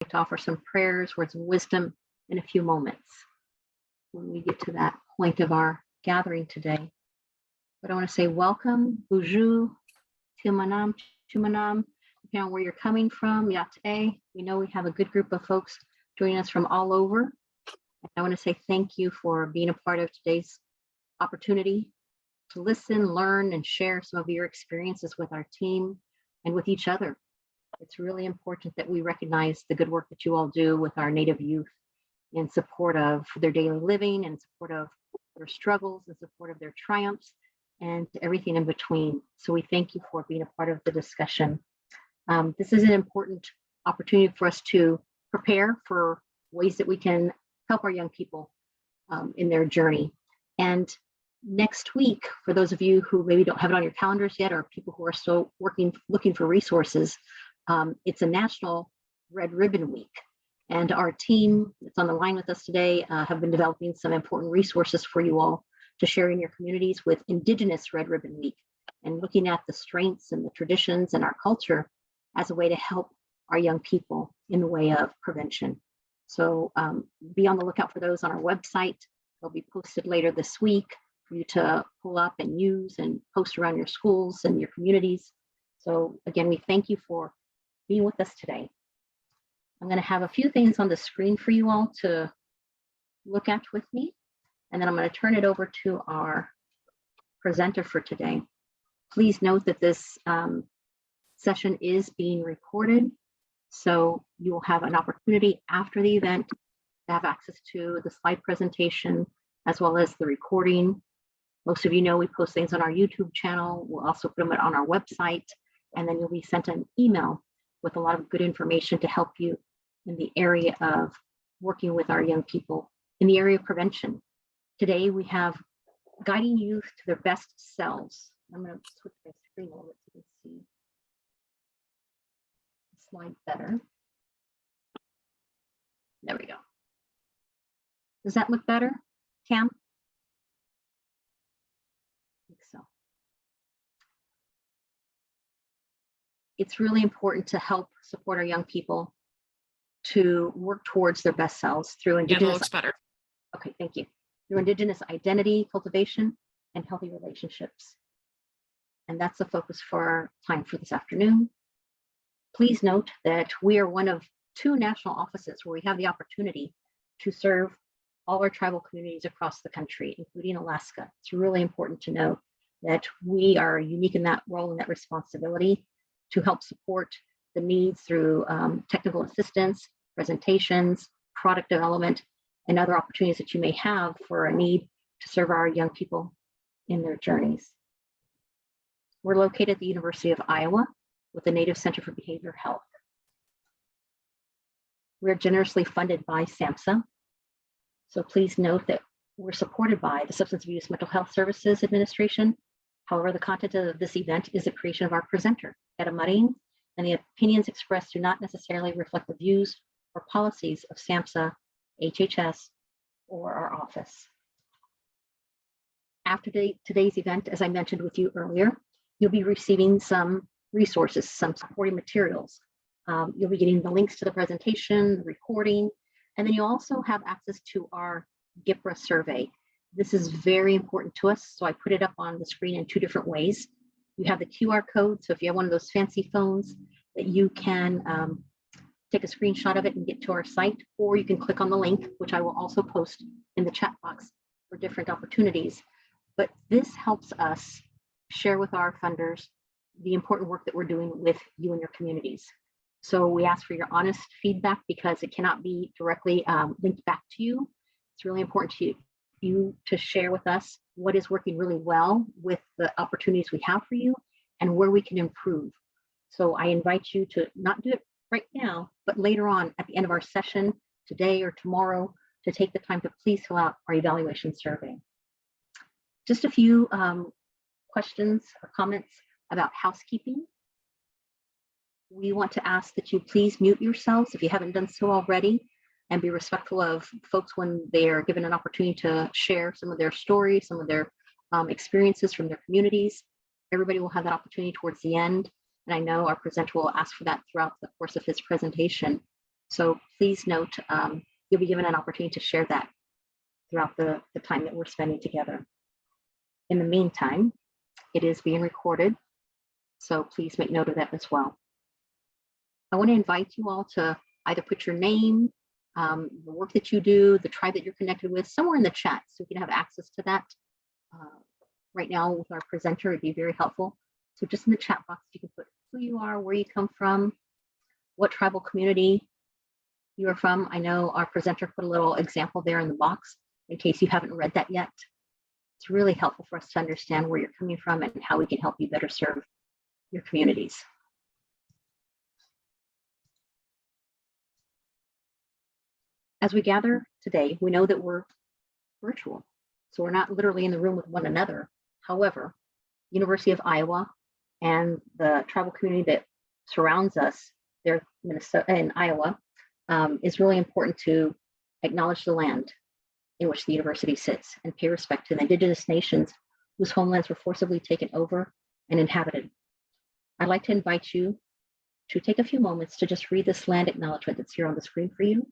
to offer some prayers, words of wisdom in a few moments when we get to that point of our gathering today. But I want to say welcome, bonjour, tilmanam, chumanam, depending on where you're coming from, yate. We know we have a good group of folks joining us from all over. And I want to say thank you for being a part of today's opportunity to listen, learn, and share some of your experiences with our team and with each other. It's really important that we recognize the good work that you all do with our Native youth in support of their daily living, in support of their struggles, in support of their triumphs, and everything in between. So we thank you for being a part of the discussion. This is an important opportunity for us to prepare for ways that we can help our young people in their journey. And next week, for those of you who maybe don't have it on your calendars yet, or people who are still looking for resources, it's a National Red Ribbon Week. And our team that's on the line with us today have been developing some important resources for you all to share in your communities with Indigenous Red Ribbon Week, and looking at the strengths and the traditions and our culture as a way to help our young people in the way of prevention. So be on the lookout for those on our website. They'll be posted later this week for you to pull up and use and post around your schools and your communities. So again, we thank you for being with us today. I'm going to have a few things on the screen for you all to look at with me, and then I'm going to turn it over to our presenter for today. Please note that this session is being recorded, so you will have an opportunity after the event to have access to the slide presentation as well as the recording. Most of you know we post things on our YouTube channel. We'll also put them on our website, and then you'll be sent an email with a lot of good information to help you in the area of working with our young people in the area of prevention. Today we have guiding youth to their best selves. I'm going to switch my screen a little bit so you can see the slide better. There we go. Does that look better, Cam? I think so. It's really important to help support our young people to work towards their best selves through Indigenous. Yeah, that looks better. Okay, thank you. Through Indigenous identity, cultivation, and healthy relationships. And that's the focus for our time for this afternoon. Please note that we are one of 2 national offices where we have the opportunity to serve all our tribal communities across the country, including Alaska. It's really important to know that we are unique in that role and that responsibility to help support the needs through technical assistance, presentations, product development, and other opportunities that you may have for a need to serve our young people in their journeys. We're located at the University of Iowa with the Native Center for Behavioral Health. We're generously funded by SAMHSA. So please note that we're supported by the Substance Abuse Mental Health Services Administration. However, the content of this event is a creation of our presenter, Gera Marin, and the opinions expressed do not necessarily reflect the views or policies of SAMHSA, HHS, or our office. After today's event, as I mentioned with you earlier, you'll be receiving some resources, some supporting materials. You'll be getting the links to the presentation, the recording, and then you also have access to our GIPRA survey. This is very important to us, so I put it up on the screen in 2 different ways. You have the QR code, so if you have one of those fancy phones that you can take a screenshot of it and get to our site, or you can click on the link, which I will also post in the chat box for different opportunities. But this helps us share with our funders the important work that we're doing with you and your communities. So we ask for your honest feedback because it cannot be directly linked back to you. It's really important to you to share with us what is working really well with the opportunities we have for you and where we can improve. So I invite you to not do it right now, but later on at the end of our session today or tomorrow to take the time to please fill out our evaluation survey. Just a few questions or comments about housekeeping. We want to ask that you please mute yourselves if you haven't done so already, and be respectful of folks when they are given an opportunity to share some of their stories, some of their experiences from their communities. Everybody will have that opportunity towards the end, and I know our presenter will ask for that throughout the course of his presentation. So please note, you'll be given an opportunity to share that throughout the time that we're spending together. In the meantime, it is being recorded, so please make note of that as well. I want to invite you all to either put your name, the work that you do, the tribe that you're connected with, somewhere in the chat so we can have access to that. Right now with our presenter, it'd be very helpful. So just in the chat box, you can put who you are, where you come from, what tribal community you are from. I know our presenter put a little example there in the box in case you haven't read that yet. It's really helpful for us to understand where you're coming from and how we can help you better serve your communities. As we gather today, we know that we're virtual, so we're not literally in the room with one another. However, University of Iowa and the tribal community that surrounds us there, Minnesota and Iowa, is really important to acknowledge the land in which the university sits and pay respect to the Indigenous nations whose homelands were forcibly taken over and inhabited. I'd like to invite you to take a few moments to just read this land acknowledgement that's here on the screen for you.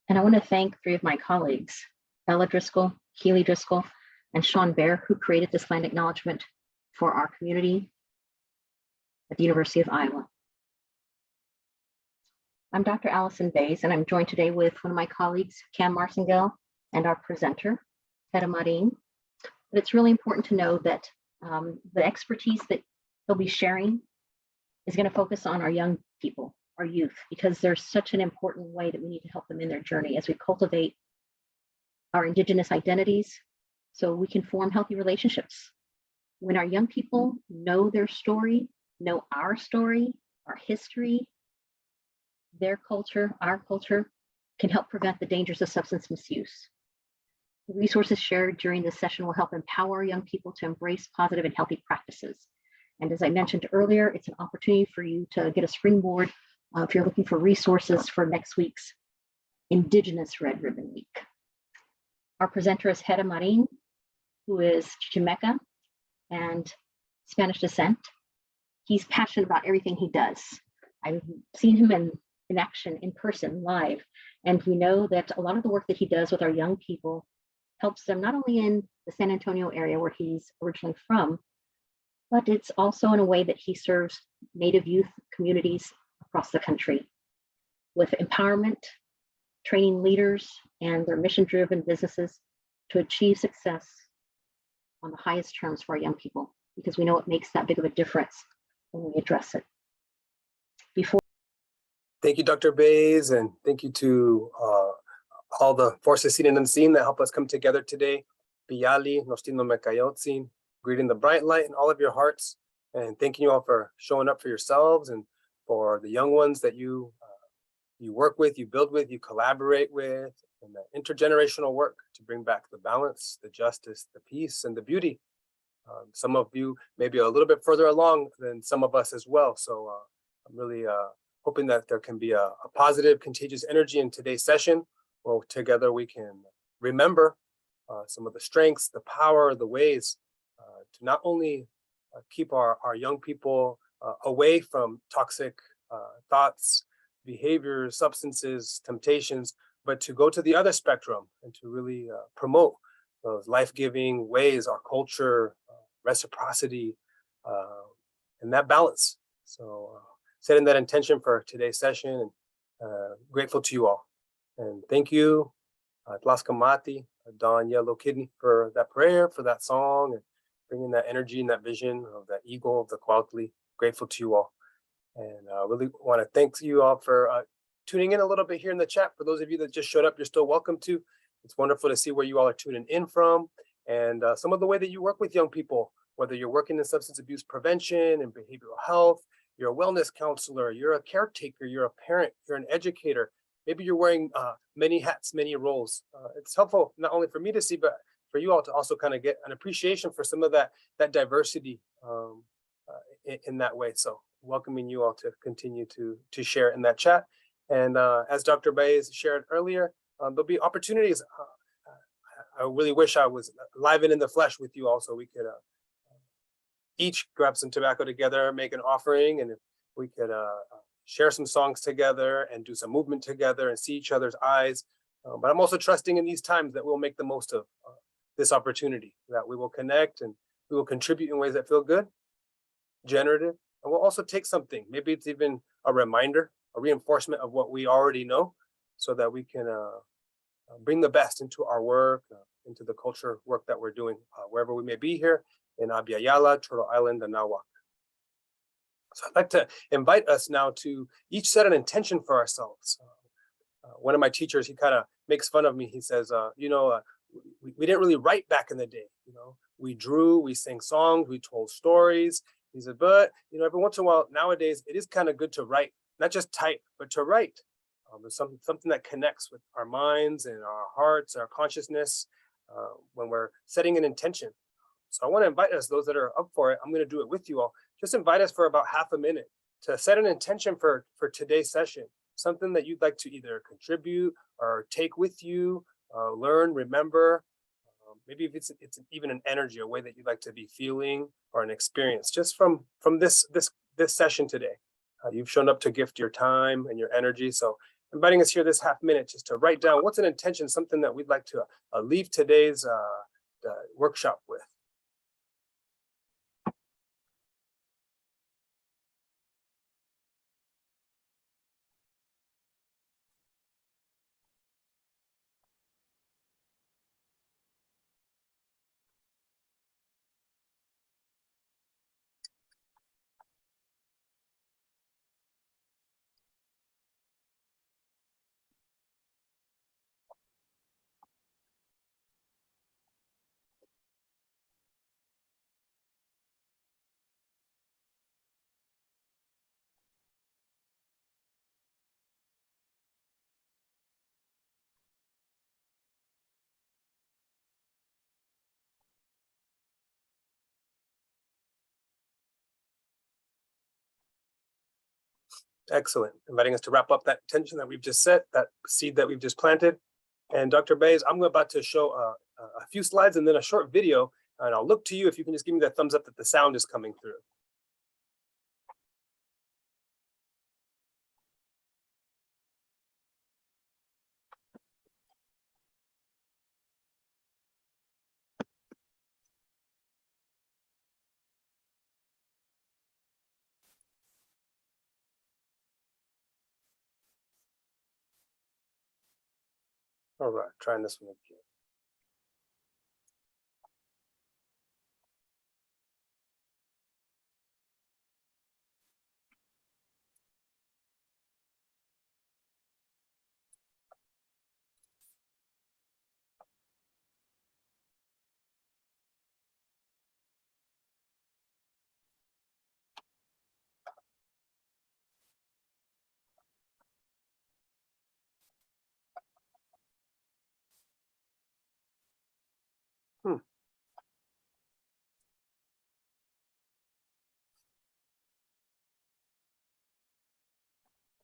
And I want to thank three of my colleagues, Ella Driscoll, Keely Driscoll, and Sean Bear, who created this land acknowledgement for our community at the University of Iowa. I'm Dr. Allison Bays, and I'm joined today with one of my colleagues, Cam Marsingale, and our presenter, Gera Marin. But it's really important to know that the expertise that he'll be sharing is going to focus on our young people, our youth, because there's such an important way that we need to help them in their journey as we cultivate our Indigenous identities so we can form healthy relationships. When our young people know their story, know our story, our history, their culture, our culture, can help prevent the dangers of substance misuse. The resources shared during this session will help empower young people to embrace positive and healthy practices. And as I mentioned earlier, it's an opportunity for you to get a springboard if you're looking for resources for next week's Indigenous Red Ribbon Week. Our presenter is Gera Marin, who is Chichimeca and Spanish descent. He's passionate about everything he does. I've seen him in action, in person, live, and we know that a lot of the work that he does with our young people helps them not only in the San Antonio area where he's originally from, but it's also in a way that he serves Native youth communities across the country with empowerment, training leaders and their mission-driven businesses to achieve success on the highest terms for our young people, because we know it makes that big of a difference when we address it. Thank you, Dr. Bays, and thank you to all the forces seen and unseen that help us come together today. Piyali, Nostino Mekayotzin, greeting the bright light in all of your hearts, and thanking you all for showing up for yourselves and for the young ones that you work with, you build with, you collaborate with, and the intergenerational work to bring back the balance, the justice, the peace, and the beauty. Some of you may be a little bit further along than some of us as well. So I'm really hoping that there can be a positive, contagious energy in today's session, where together we can remember some of the strengths, the power, the ways to not only keep our young people away from toxic thoughts, behaviors, substances, temptations, but to go to the other spectrum and to really promote those life-giving ways, our culture, reciprocity, and that balance. So setting that intention for today's session, and grateful to you all. And thank you, Tlaskamati, Don Yellow Kidney, for that prayer, for that song, and bringing that energy and that vision of that eagle of the Cuautli. Grateful to you all. And really want to thank you all for tuning in a little bit here in the chat. For those of you that just showed up, you're still welcome to. It's wonderful to see where you all are tuning in from, and some of the way that you work with young people, whether you're working in substance abuse prevention and behavioral health, you're a wellness counselor, you're a caretaker, you're a parent, you're an educator. maybe you're wearing many hats, many roles. It's helpful not only for me to see, but for you all to also kind of get an appreciation for some of that diversity in that way. So welcoming you all to continue to share in that chat. And as Dr. Baez shared earlier, there'll be opportunities. I really wish I was live and in the flesh with you all, so we could each grab some tobacco together, make an offering, and if we could share some songs together and do some movement together and see each other's eyes. But I'm also trusting in these times that we'll make the most of this opportunity, that we will connect and we will contribute in ways that feel good, generative, and we'll also take something. Maybe it's even a reminder, a reinforcement of what we already know, so that we can bring the best into our work, into the culture work that we're doing, wherever we may be here in Abya Turtle Island, and Nahuac. So I'd like to invite us now to each set an intention for ourselves. One of my teachers, he kind of makes fun of me. He says, we didn't really write back in the day. We drew, we sang songs, we told stories. He said, but every once in a while nowadays, it is kind of good to write, not just type, but to write. Something that connects with our minds and our hearts, our consciousness, when we're setting an intention. So I want to invite us, those that are up for it, I'm going to do it with you all. Just invite us for about half a minute to set an intention for today's session, something that you'd like to either contribute or take with you, learn, remember. Maybe if it's even an energy, a way that you'd like to be feeling, or an experience just from this session today. You've shown up to gift your time and your energy. So inviting us here this half minute just to write down what's an intention, something that we'd like to leave today's workshop with. Excellent. Inviting us to wrap up that intention that we've just set, that seed that we've just planted. And Dr. Baez, I'm about to show a few slides and then a short video, and I'll look to you if you can just give me that thumbs up that the sound is coming through. All right, trying this one again.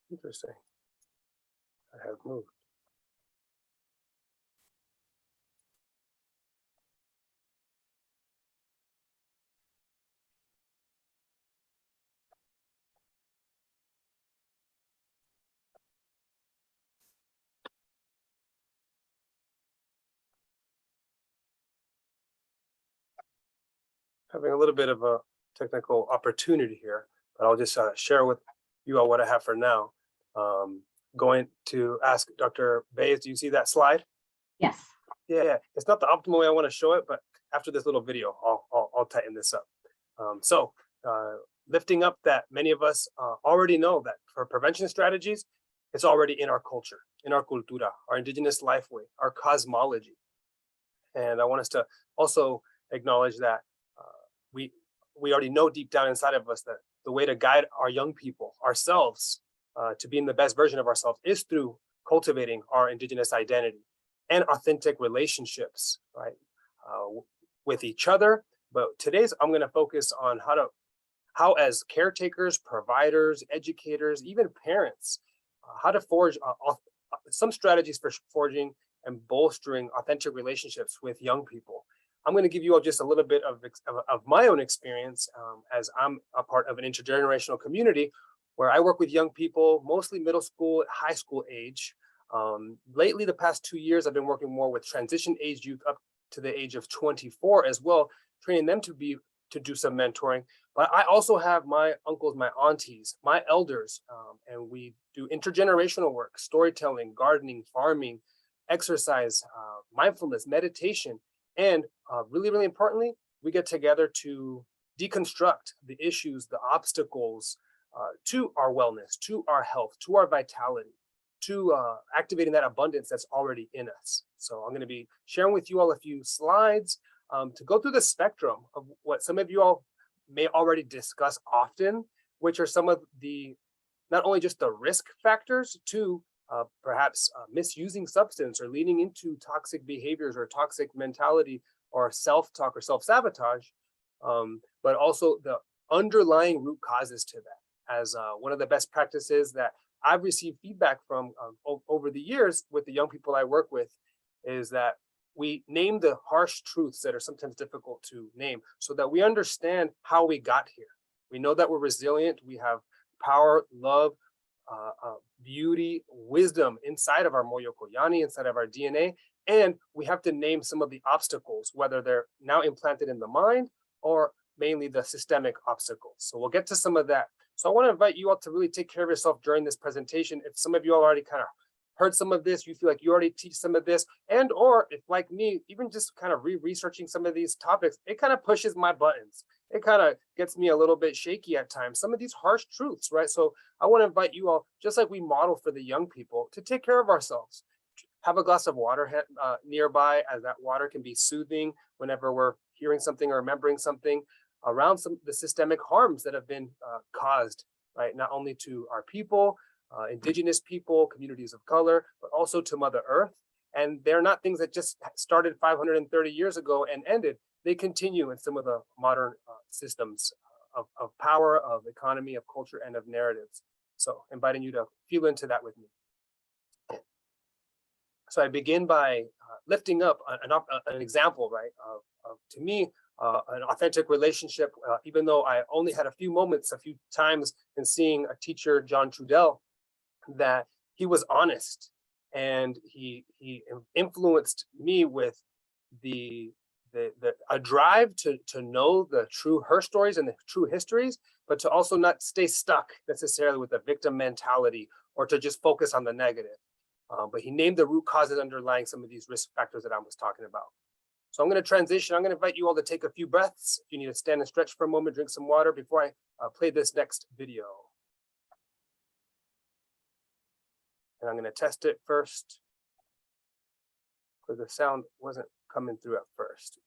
Interesting. I have moved. Having a little bit of a technical opportunity here, but I'll just share with you all what I have for now. Going to ask Dr. Baez, do you see that slide? Yes. Yeah, it's not the optimal way I want to show it, but after this little video, I'll tighten this up. So lifting up that many of us already know that for prevention strategies, it's already in our culture, in our cultura, our indigenous life way, our cosmology. And I want us to also acknowledge that we already know deep down inside of us that the way to guide our young people, ourselves, to being the best version of ourselves is through cultivating our Indigenous identity and authentic relationships, right, with each other. But today's I'm going to focus on how as caretakers, providers, educators, even parents, how to forge some strategies for forging and bolstering authentic relationships with young people. I'm going to give you all just a little bit of my own experience as I'm a part of an intergenerational community where I work with young people, mostly middle school, high school age. Lately, the past 2 years, I've been working more with transition age youth up to the age of 24 as well, training them to do some mentoring. But I also have my uncles, my aunties, my elders, and we do intergenerational work, storytelling, gardening, farming, exercise, mindfulness, meditation, and really, really importantly, we get together to deconstruct the issues, the obstacles to our wellness, to our health, to our vitality, to activating that abundance that's already in us. So I'm going to be sharing with you all a few slides to go through the spectrum of what some of you all may already discuss often, which are some of the, not only just the risk factors to perhaps misusing substance or leaning into toxic behaviors or toxic mentality or self-talk or self-sabotage, but also the underlying root causes to that. As one of the best practices that I've received feedback from over the years with the young people I work with is that we name the harsh truths that are sometimes difficult to name so that we understand how we got here. We know that we're resilient, we have power, love, beauty, wisdom inside of our moyo koyani, inside of our DNA, and we have to name some of the obstacles, whether they're now implanted in the mind or mainly the systemic obstacles. So we'll get to some of that. So I want to invite you all to really take care of yourself during this presentation. If some of you already kind of heard some of this, you feel like you already teach some of this, and or if like me, even just kind of researching some of these topics, it kind of pushes my buttons. It kind of gets me a little bit shaky at times, some of these harsh truths, right? So I want to invite you all, just like we model for the young people, to take care of ourselves. Have a glass of water nearby, as that water can be soothing whenever we're hearing something or remembering something around some of the systemic harms that have been caused, right? Not only to our people, Indigenous people, communities of color, but also to Mother Earth. And they're not things that just started 530 years ago and ended. They continue in some of the modern systems of power, of economy, of culture, and of narratives. So inviting you to feel into that with me. So I begin by lifting up an example, right, of to me, an authentic relationship, even though I only had a few times in seeing a teacher, John Trudell, that he was honest and he influenced me with a drive to know the true her stories and the true histories, but to also not stay stuck necessarily with the victim mentality or to just focus on the negative. But he named the root causes underlying some of these risk factors that I was talking about. So I'm going to transition. I'm going to invite you all to take a few breaths. If you need to stand and stretch for a moment, drink some water before I play this next video. And I'm going to test it first because the sound wasn't coming through at first.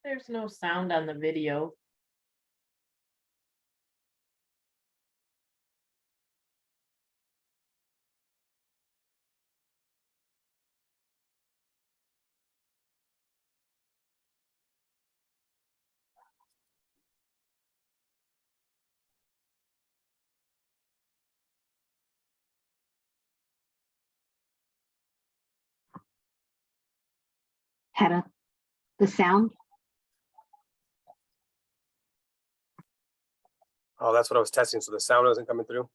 There's no sound on the video. Had the sound? Oh, that's what I was testing. So the sound wasn't coming through.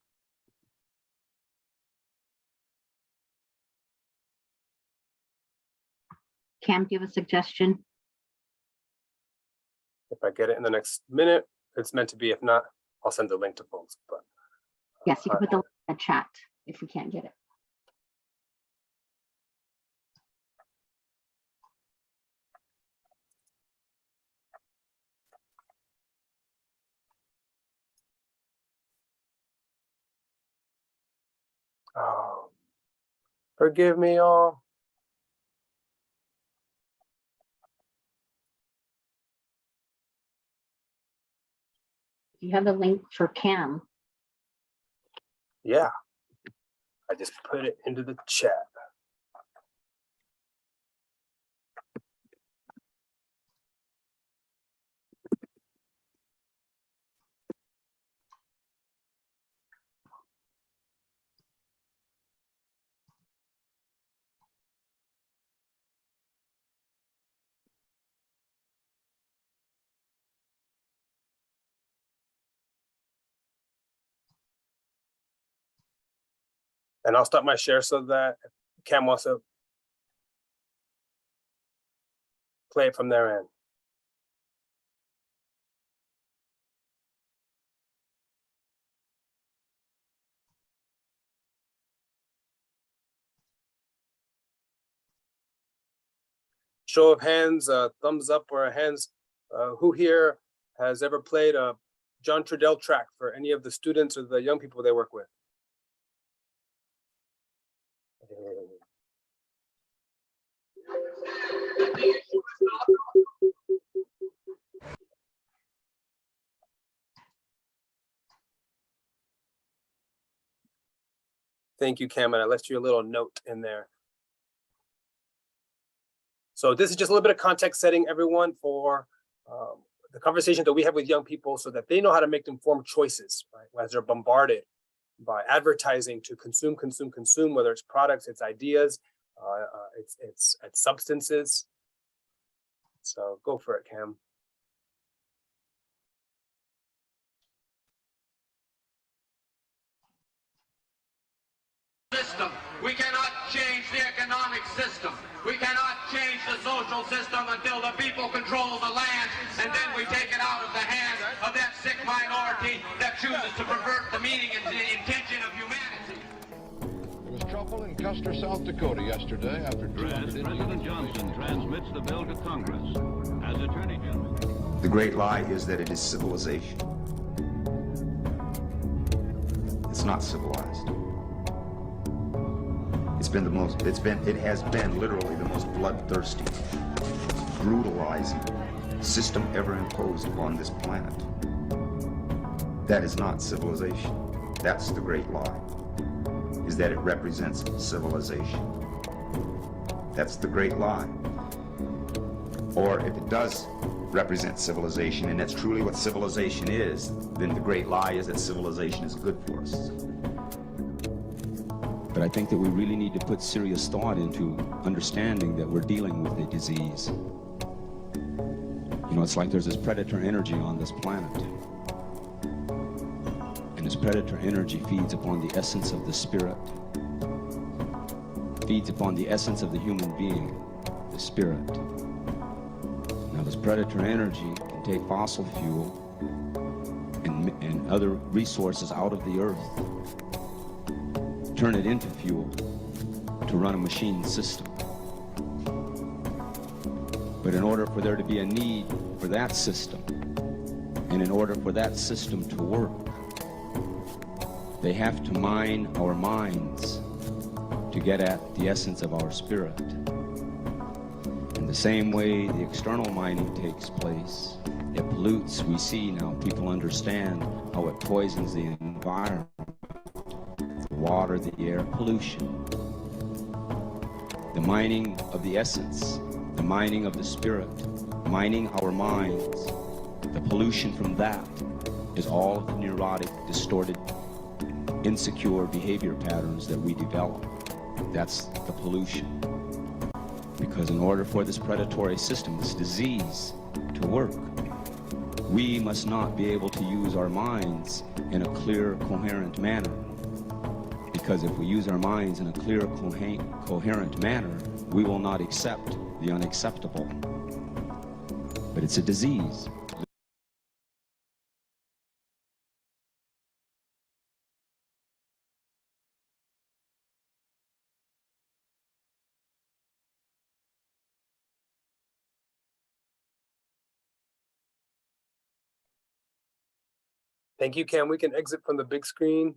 Cam, do you have a suggestion? If I get it in the next minute, it's meant to be. If not, I'll send the link to folks. But Yes, you can put the link in the chat if we can't get it. oh, forgive me all. You have the link for Cam. Yeah, I just put it into the chat. And I'll stop my share so that Cam wants to play it from their end. Show of hands, thumbs up or hands. Who here has ever played a John Trudell track for any of the students or the young people they work with? Thank you, Cam, and I left you a little note in there. So this is just a little bit of context setting, everyone, for the conversation that we have with young people so that they know how to make informed choices, right? As they're bombarded by advertising to consume, whether it's products, it's ideas, it's substances. So go for it, Cam. System. We cannot change the economic system. We cannot change the social system until the people control the land, and then we take it out of the hands of that sick minority that chooses to pervert the meaning and the intention of humanity. There was trouble in Custer, South Dakota yesterday after President Johnson transmits the bill to Congress as Attorney General. The great lie is that it is civilization. It's not civilized. It has been literally the most bloodthirsty, brutalizing system ever imposed upon this planet. That is not civilization. That's the great lie, is that it represents civilization. That's the great lie. Or if it does represent civilization, and that's truly what civilization is, then the great lie is that civilization is good for us. But I think that we really need to put serious thought into understanding that we're dealing with a disease. You know, it's like there's this predator energy on this planet. And this predator energy feeds upon the essence of the spirit. Feeds upon the essence of the human being, the spirit. Now this predator energy can take fossil fuel and other resources out of the earth, turn it into fuel to run a machine system. But in order for there to be a need for that system, and in order for that system to work, they have to mine our minds to get at the essence of our spirit. In the same way the external mining takes place, it pollutes. We see now, people understand how it poisons the environment. Water, the air, pollution. The mining of the essence, the mining of the spirit, mining our minds, the pollution from that is all of the neurotic, distorted, insecure behavior patterns that we develop. That's the pollution. Because in order for this predatory system, this disease, to work, we must not be able to use our minds in a clear, coherent manner. Because if we use our minds in a clear, coherent manner, we will not accept the unacceptable. But it's a disease. Thank you, Cam. We can exit from the big screen.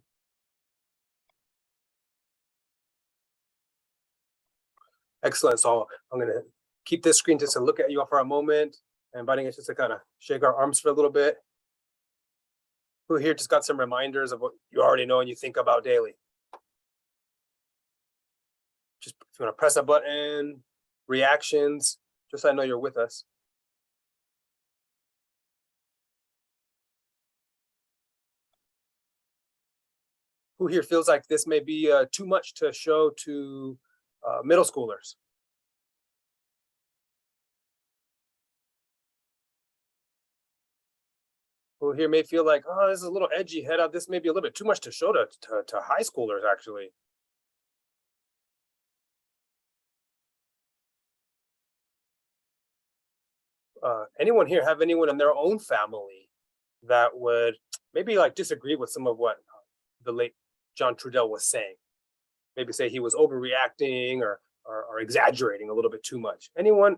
Excellent. So I'm going to keep this screen just to look at you all for a moment, inviting us just to kind of shake our arms for a little bit. Who here just got some reminders of what you already know and you think about daily? Just if you want to press a button, reactions, just so I know you're with us. Who here feels like this may be too much to show to middle schoolers? Who here may feel like, oh, this is a little edgy, head out. This may be a little bit too much to show to high schoolers, actually. Anyone here have anyone in their own family that would maybe like disagree with some of what the late John Trudell was saying? Maybe say he was overreacting or exaggerating a little bit too much. Anyone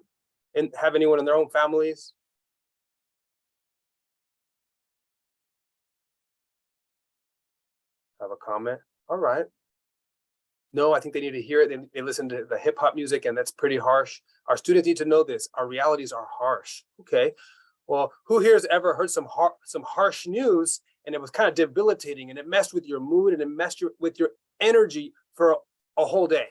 and have anyone in their own families? Have a comment? All right. No, I think they need to hear it. They listen to the hip hop music, and that's pretty harsh. Our students need to know this. Our realities are harsh. Okay. Well, who here has ever heard some harsh news and it was kind of debilitating and it messed with your mood and it messed with your energy for a whole day?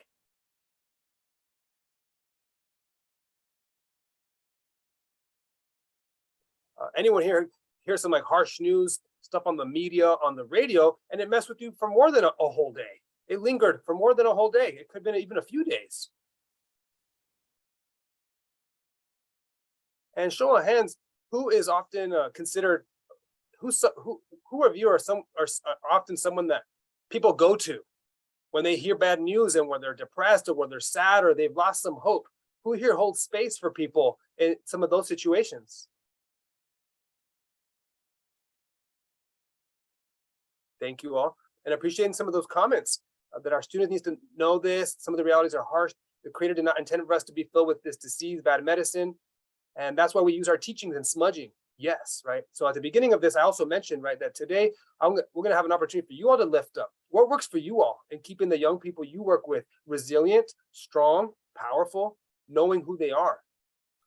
Anyone here hear some like harsh news stuff on the media, on the radio, and it messed with you for more than a whole day? It lingered for more than a whole day. It could have been even a few days. And show of hands, who is often considered, who of you are often someone that people go to when they hear bad news and when they're depressed or when they're sad or they've lost some hope? Who here holds space for people in some of those situations? Thank you all. And appreciating some of those comments that our students need to know this. Some of the realities are harsh. The Creator did not intend for us to be filled with this disease, bad medicine. And that's why we use our teachings and smudging. Yes, right? So at the beginning of this, I also mentioned, right, that today we're going to have an opportunity for you all to lift up what works for you all in keeping the young people you work with resilient, strong, powerful, knowing who they are.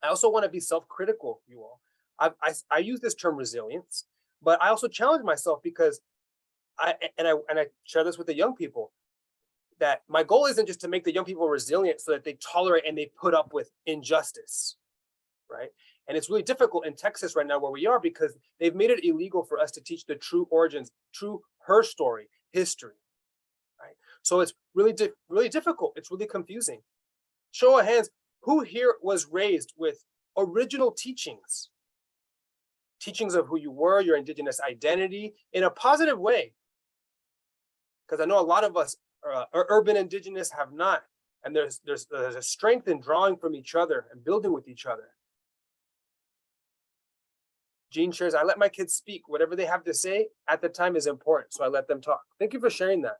I also want to be self-critical, you all. I use this term resilience, but I also challenge myself because I share this with the young people, that my goal isn't just to make the young people resilient so that they tolerate and they put up with injustice, right? And it's really difficult in Texas right now where we are because they've made it illegal for us to teach the true origins, her story, history, right? So it's really difficult. It's really confusing. Show of hands, who here was raised with original teachings? Teachings of who you were, your Indigenous identity in a positive way. Because I know a lot of us urban Indigenous have not. And there's a strength in drawing from each other and building with each other. Jean shares, I let my kids speak. Whatever they have to say at the time is important. So I let them talk. Thank you for sharing that.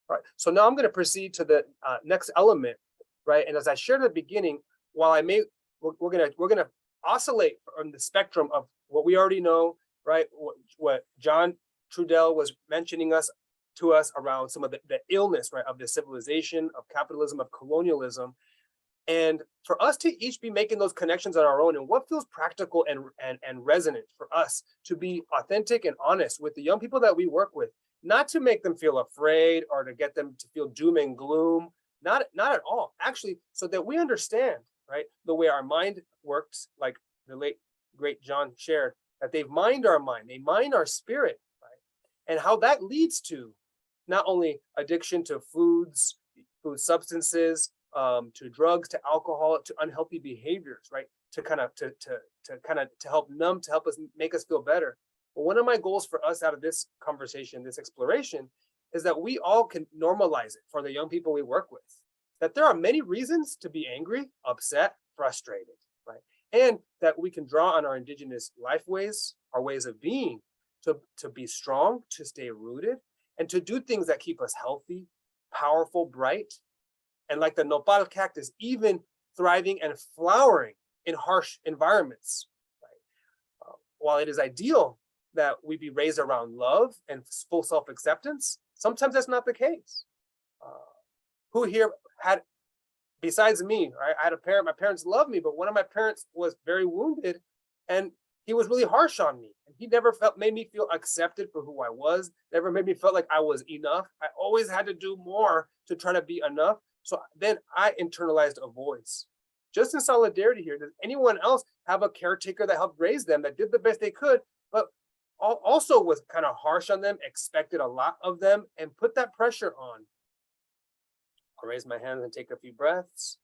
All right. So now I'm going to proceed to the next element, right? And as I shared at the beginning, while we're gonna oscillate on the spectrum of what we already know, right? What John Trudell was mentioning to us around some of the illness, right, of the civilization, of capitalism, of colonialism. And for us to each be making those connections on our own and what feels practical and resonant for us to be authentic and honest with the young people that we work with, not to make them feel afraid or to get them to feel doom and gloom, not at all. Actually, so that we understand, right, the way our mind works, like the late, great John shared, that they've mined our mind, they mine our spirit, right? And how that leads to not only addiction to food substances, to drugs, to alcohol, to unhealthy behaviors, right? To kind of to help numb, to help us make us feel better. But one of my goals for us out of this conversation, this exploration, is that we all can normalize it for the young people we work with. That there are many reasons to be angry, upset, frustrated, right? And that we can draw on our indigenous life ways, our ways of being, to be strong, to stay rooted, and to do things that keep us healthy, powerful, bright, and like the nopal cactus, even thriving and flowering in harsh environments. Right? While it is ideal that we be raised around love and full self-acceptance, sometimes that's not the case. Who here had, besides me, right? I had a parent, my parents loved me, but one of my parents was very wounded and he was really harsh on me. And he never made me feel accepted for who I was, never made me feel like I was enough. I always had to do more to try to be enough. So then I internalized a voice. Just in solidarity here, does anyone else have a caretaker that helped raise them, that did the best they could, but also was kind of harsh on them, expected a lot of them, and put that pressure on? I'll raise my hands and take a few breaths.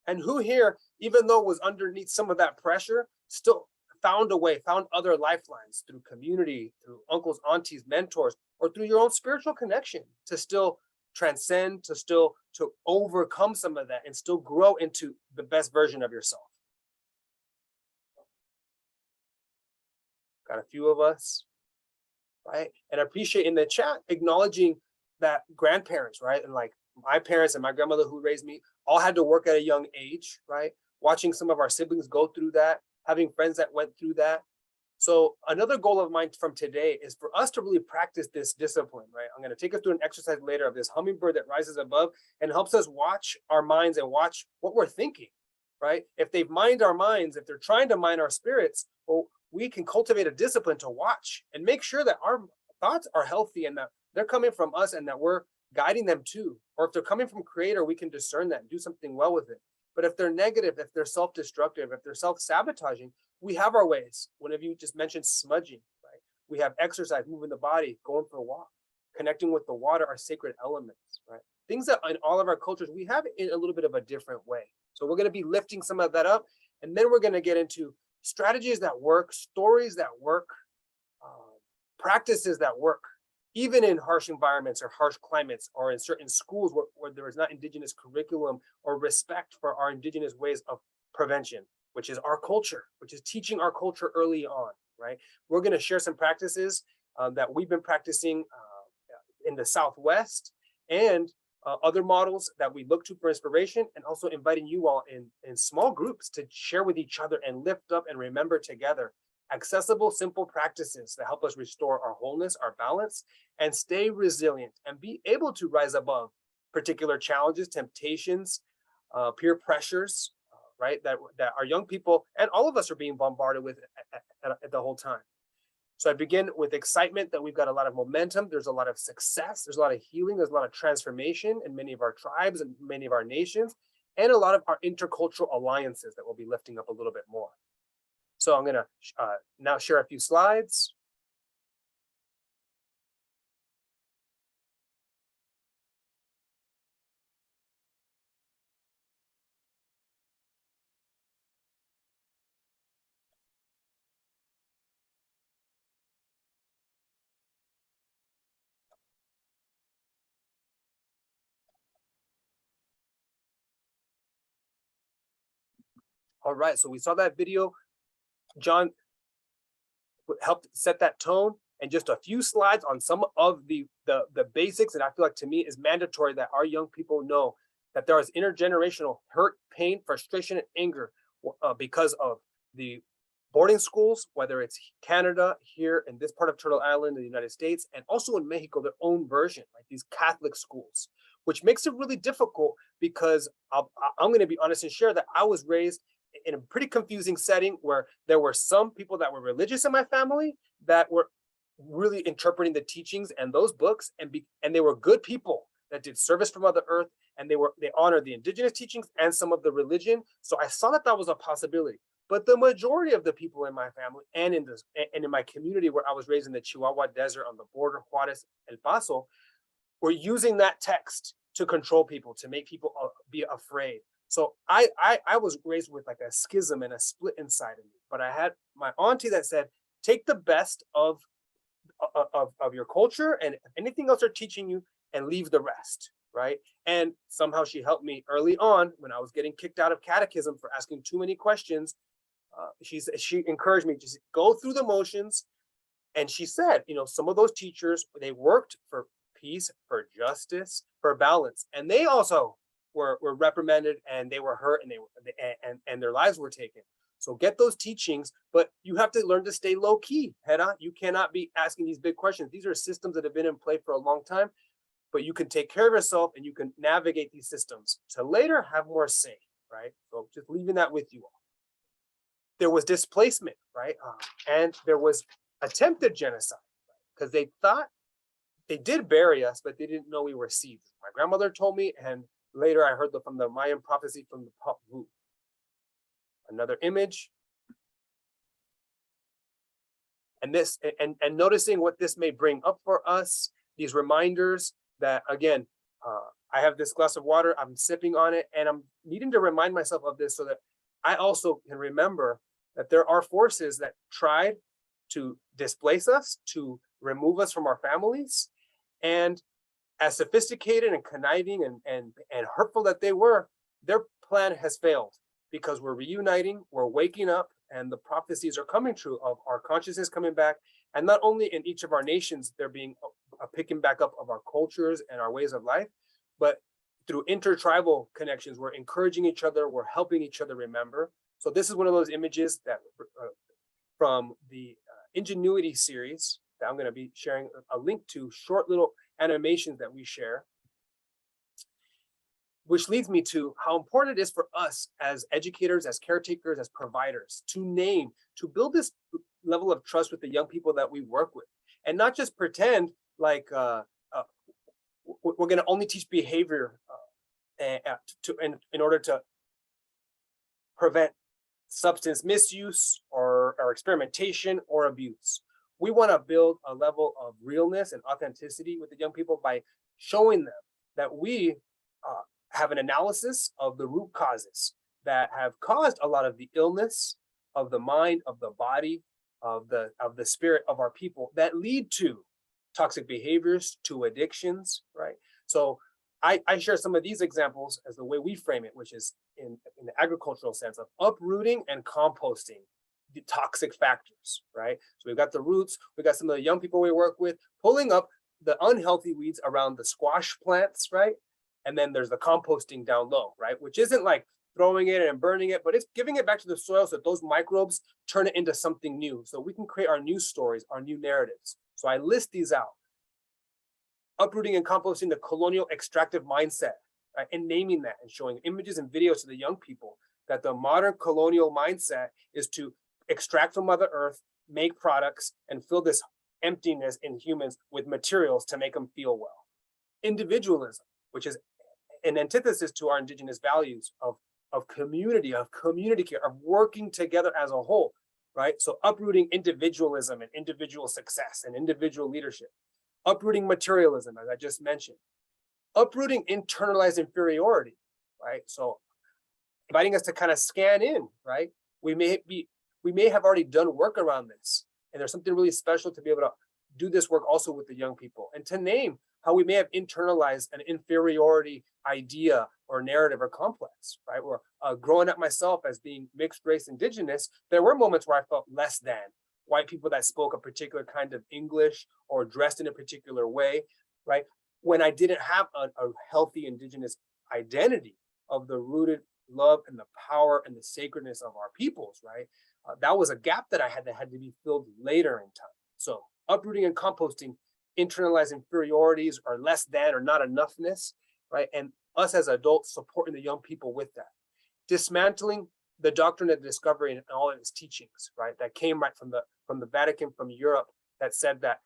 And who here, even though was underneath some of that pressure, still found a way, found other lifelines through community, through uncles, aunties, mentors, or through your own spiritual connection to still transcend, to overcome some of that and still grow into the best version of yourself? Got a few of us, right? And I appreciate in the chat acknowledging that grandparents, right? And like my parents and my grandmother who raised me all had to work at a young age, right? Watching some of our siblings go through that, having friends that went through that. So another goal of mine from today is for us to really practice this discipline, right? I'm going to take us through an exercise later of this hummingbird that rises above and helps us watch our minds and watch what we're thinking, right? If they've mined our minds, if they're trying to mine our spirits, well, we can cultivate a discipline to watch and make sure that our thoughts are healthy and that they're coming from us and that we're guiding them too. Or if they're coming from Creator, we can discern that and do something well with it. But if they're negative, if they're self-destructive, if they're self-sabotaging, we have our ways. One of you just mentioned smudging, right? We have exercise, moving the body, going for a walk, connecting with the water, our sacred elements, right? Things that in all of our cultures, we have it in a little bit of a different way. So we're going to be lifting some of that up. And then we're going to get into strategies that work, stories that work, practices that work, even in harsh environments or harsh climates, or in certain schools where there is not indigenous curriculum or respect for our indigenous ways of prevention, which is our culture, which is teaching our culture early on, right? We're going to share some practices that we've been practicing in the Southwest, and other models that we look to for inspiration, and also inviting you all in small groups to share with each other and lift up and remember together accessible, simple practices that help us restore our wholeness, our balance, and stay resilient and be able to rise above particular challenges, temptations, peer pressures, right? That our young people and all of us are being bombarded with at the whole time. So I begin with excitement that we've got a lot of momentum. There's a lot of success. There's a lot of healing. There's a lot of transformation in many of our tribes and many of our nations, and a lot of our intercultural alliances that we'll be lifting up a little bit more. So I'm going to now share a few slides. All right, so we saw that video. John helped set that tone, and just a few slides on some of the basics. And I feel like, to me, is mandatory that our young people know that there is intergenerational hurt, pain, frustration, and anger because of the boarding schools, whether it's Canada, here in this part of Turtle Island, in the United States, and also in Mexico, their own version, like these Catholic schools, which makes it really difficult because I'm going to be honest and share that I was raised in a pretty confusing setting where there were some people that were religious in my family that were really interpreting the teachings and those books, and they were good people that did service for Mother Earth, and they honored the indigenous teachings and some of the religion. So I saw that was a possibility. But the majority of the people in my family and in my community where I was raised in the Chihuahua Desert on the border, Juarez, El Paso, we're using that text to control people, to make people be afraid. So I was raised with like a schism and a split inside of me, but I had my auntie that said, take the best of your culture and anything else they're teaching you and leave the rest, right? And somehow she helped me early on when I was getting kicked out of catechism for asking too many questions. She encouraged me to just go through the motions. And she said, you know, some of those teachers, they worked for peace, for justice, for balance, and they also were reprimanded and they were hurt and and their lives were taken. So get those teachings, but you have to learn to stay low key, Hera. You cannot be asking these big questions. These are systems that have been in play for a long time, but you can take care of yourself and you can navigate these systems to later have more say, right? So just leaving that with you all. There was displacement, right? And there was attempted genocide, because they thought they did bury us, but they didn't know we were seeds. My grandmother told me, and later I heard from the Mayan prophecy from the Pop Vu. Another image. And this, and noticing what this may bring up for us, these reminders that, again, I have this glass of water, I'm sipping on it, and I'm needing to remind myself of this so that I also can remember that there are forces that tried to displace us, to remove us from our families. And as sophisticated and conniving and hurtful that they were, their plan has failed, because we're reuniting, we're waking up, and the prophecies are coming true of our consciousness coming back. And not only in each of our nations, they're being a picking back up of our cultures and our ways of life, but through intertribal connections, we're encouraging each other, we're helping each other remember. So this is one of those images that from the Ingenuity series that I'm going to be sharing a link to, short little animations that we share, which leads me to how important it is for us as educators, as caretakers, as providers to name, to build this level of trust with the young people that we work with, and not just pretend like we're going to only teach behavior in order to prevent substance misuse or experimentation or abuse. We want to build a level of realness and authenticity with the young people by showing them that we have an analysis of the root causes that have caused a lot of the illness of the mind, of the body, of the spirit of our people that lead to toxic behaviors, to addictions, right? So I share some of these examples as the way we frame it, which is in the agricultural sense of uprooting and composting the toxic factors, right? So we've got the roots, we've got some of the young people we work with, pulling up the unhealthy weeds around the squash plants, right? And then there's the composting down low, right? Which isn't like throwing it and burning it, but it's giving it back to the soil so that those microbes turn it into something new. So we can create our new stories, our new narratives. So I list these out. Uprooting and composting the colonial extractive mindset, right? And naming that and showing images and videos to the young people that the modern colonial mindset is to extract from Mother Earth, make products, and fill this emptiness in humans with materials to make them feel well. Individualism, which is an antithesis to our indigenous values of community care, of working together as a whole, right? So uprooting individualism and individual success and individual leadership. Uprooting materialism, as I just mentioned. Uprooting internalized inferiority, right? So inviting us to kind of scan in, right? We may have already done work around this, and there's something really special to be able to do this work also with the young people, and to name how we may have internalized an inferiority idea or narrative or complex, right? Or growing up myself as being mixed race indigenous, there were moments where I felt less than white people that spoke a particular kind of English or dressed in a particular way, right? When I didn't have a healthy indigenous identity of the rooted love and the power and the sacredness of our peoples, right? That was a gap that I had that had to be filled later in time. So uprooting and composting internalized inferiorities or less than or not enoughness, right? And us as adults supporting the young people with that. Dismantling the doctrine of discovery and all of its teachings, right? That came right from the Vatican, from Europe, that said that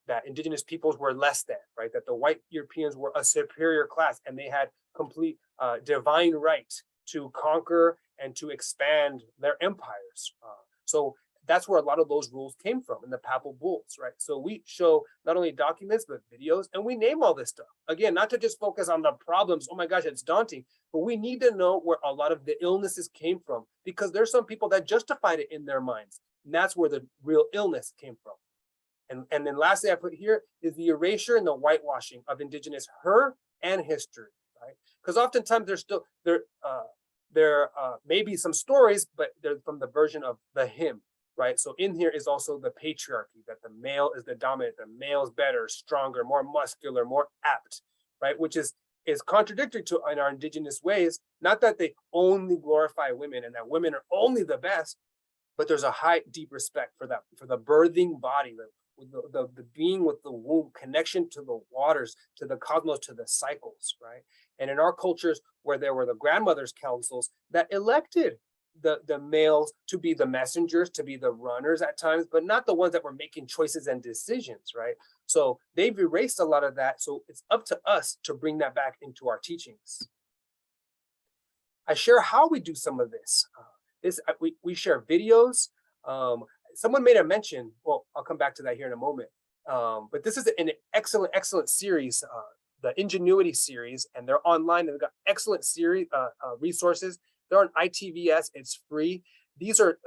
that indigenous peoples were less than, right? That the white Europeans were a superior class and they had complete divine right to conquer and to expand their empires. So that's where a lot of those rules came from in the papal bulls, right? So we show not only documents, but videos, and we name all this stuff. Again, not to just focus on the problems, oh my gosh, it's daunting, but we need to know where a lot of the illnesses came from, because there's some people that justified it in their minds. And that's where the real illness came from. And then lastly, I put here is the erasure and the whitewashing of Indigenous her and history, right? Because oftentimes there may be some stories, but they're from the version of the him, right? So in here is also the patriarchy, that the male is the dominant, the male is better, stronger, more muscular, more apt, right? Which is contradictory to in our Indigenous ways. Not that they only glorify women and that women are only the best, but there's a high, deep respect for that, for the birthing body, the being with the womb, connection to the waters, to the cosmos, to the cycles, right? And in our cultures where there were the grandmothers' councils that elected the males to be the messengers, to be the runners at times, but not the ones that were making choices and decisions, right? So they've erased a lot of that. So it's up to us to bring that back into our teachings. I share how we do some of this. We share videos. Someone made a mention, well, I'll come back to that here in a moment. But this is an excellent series, the Ingenuity series, and they're online. They've got excellent series resources. They're on ITVS, it's free. These are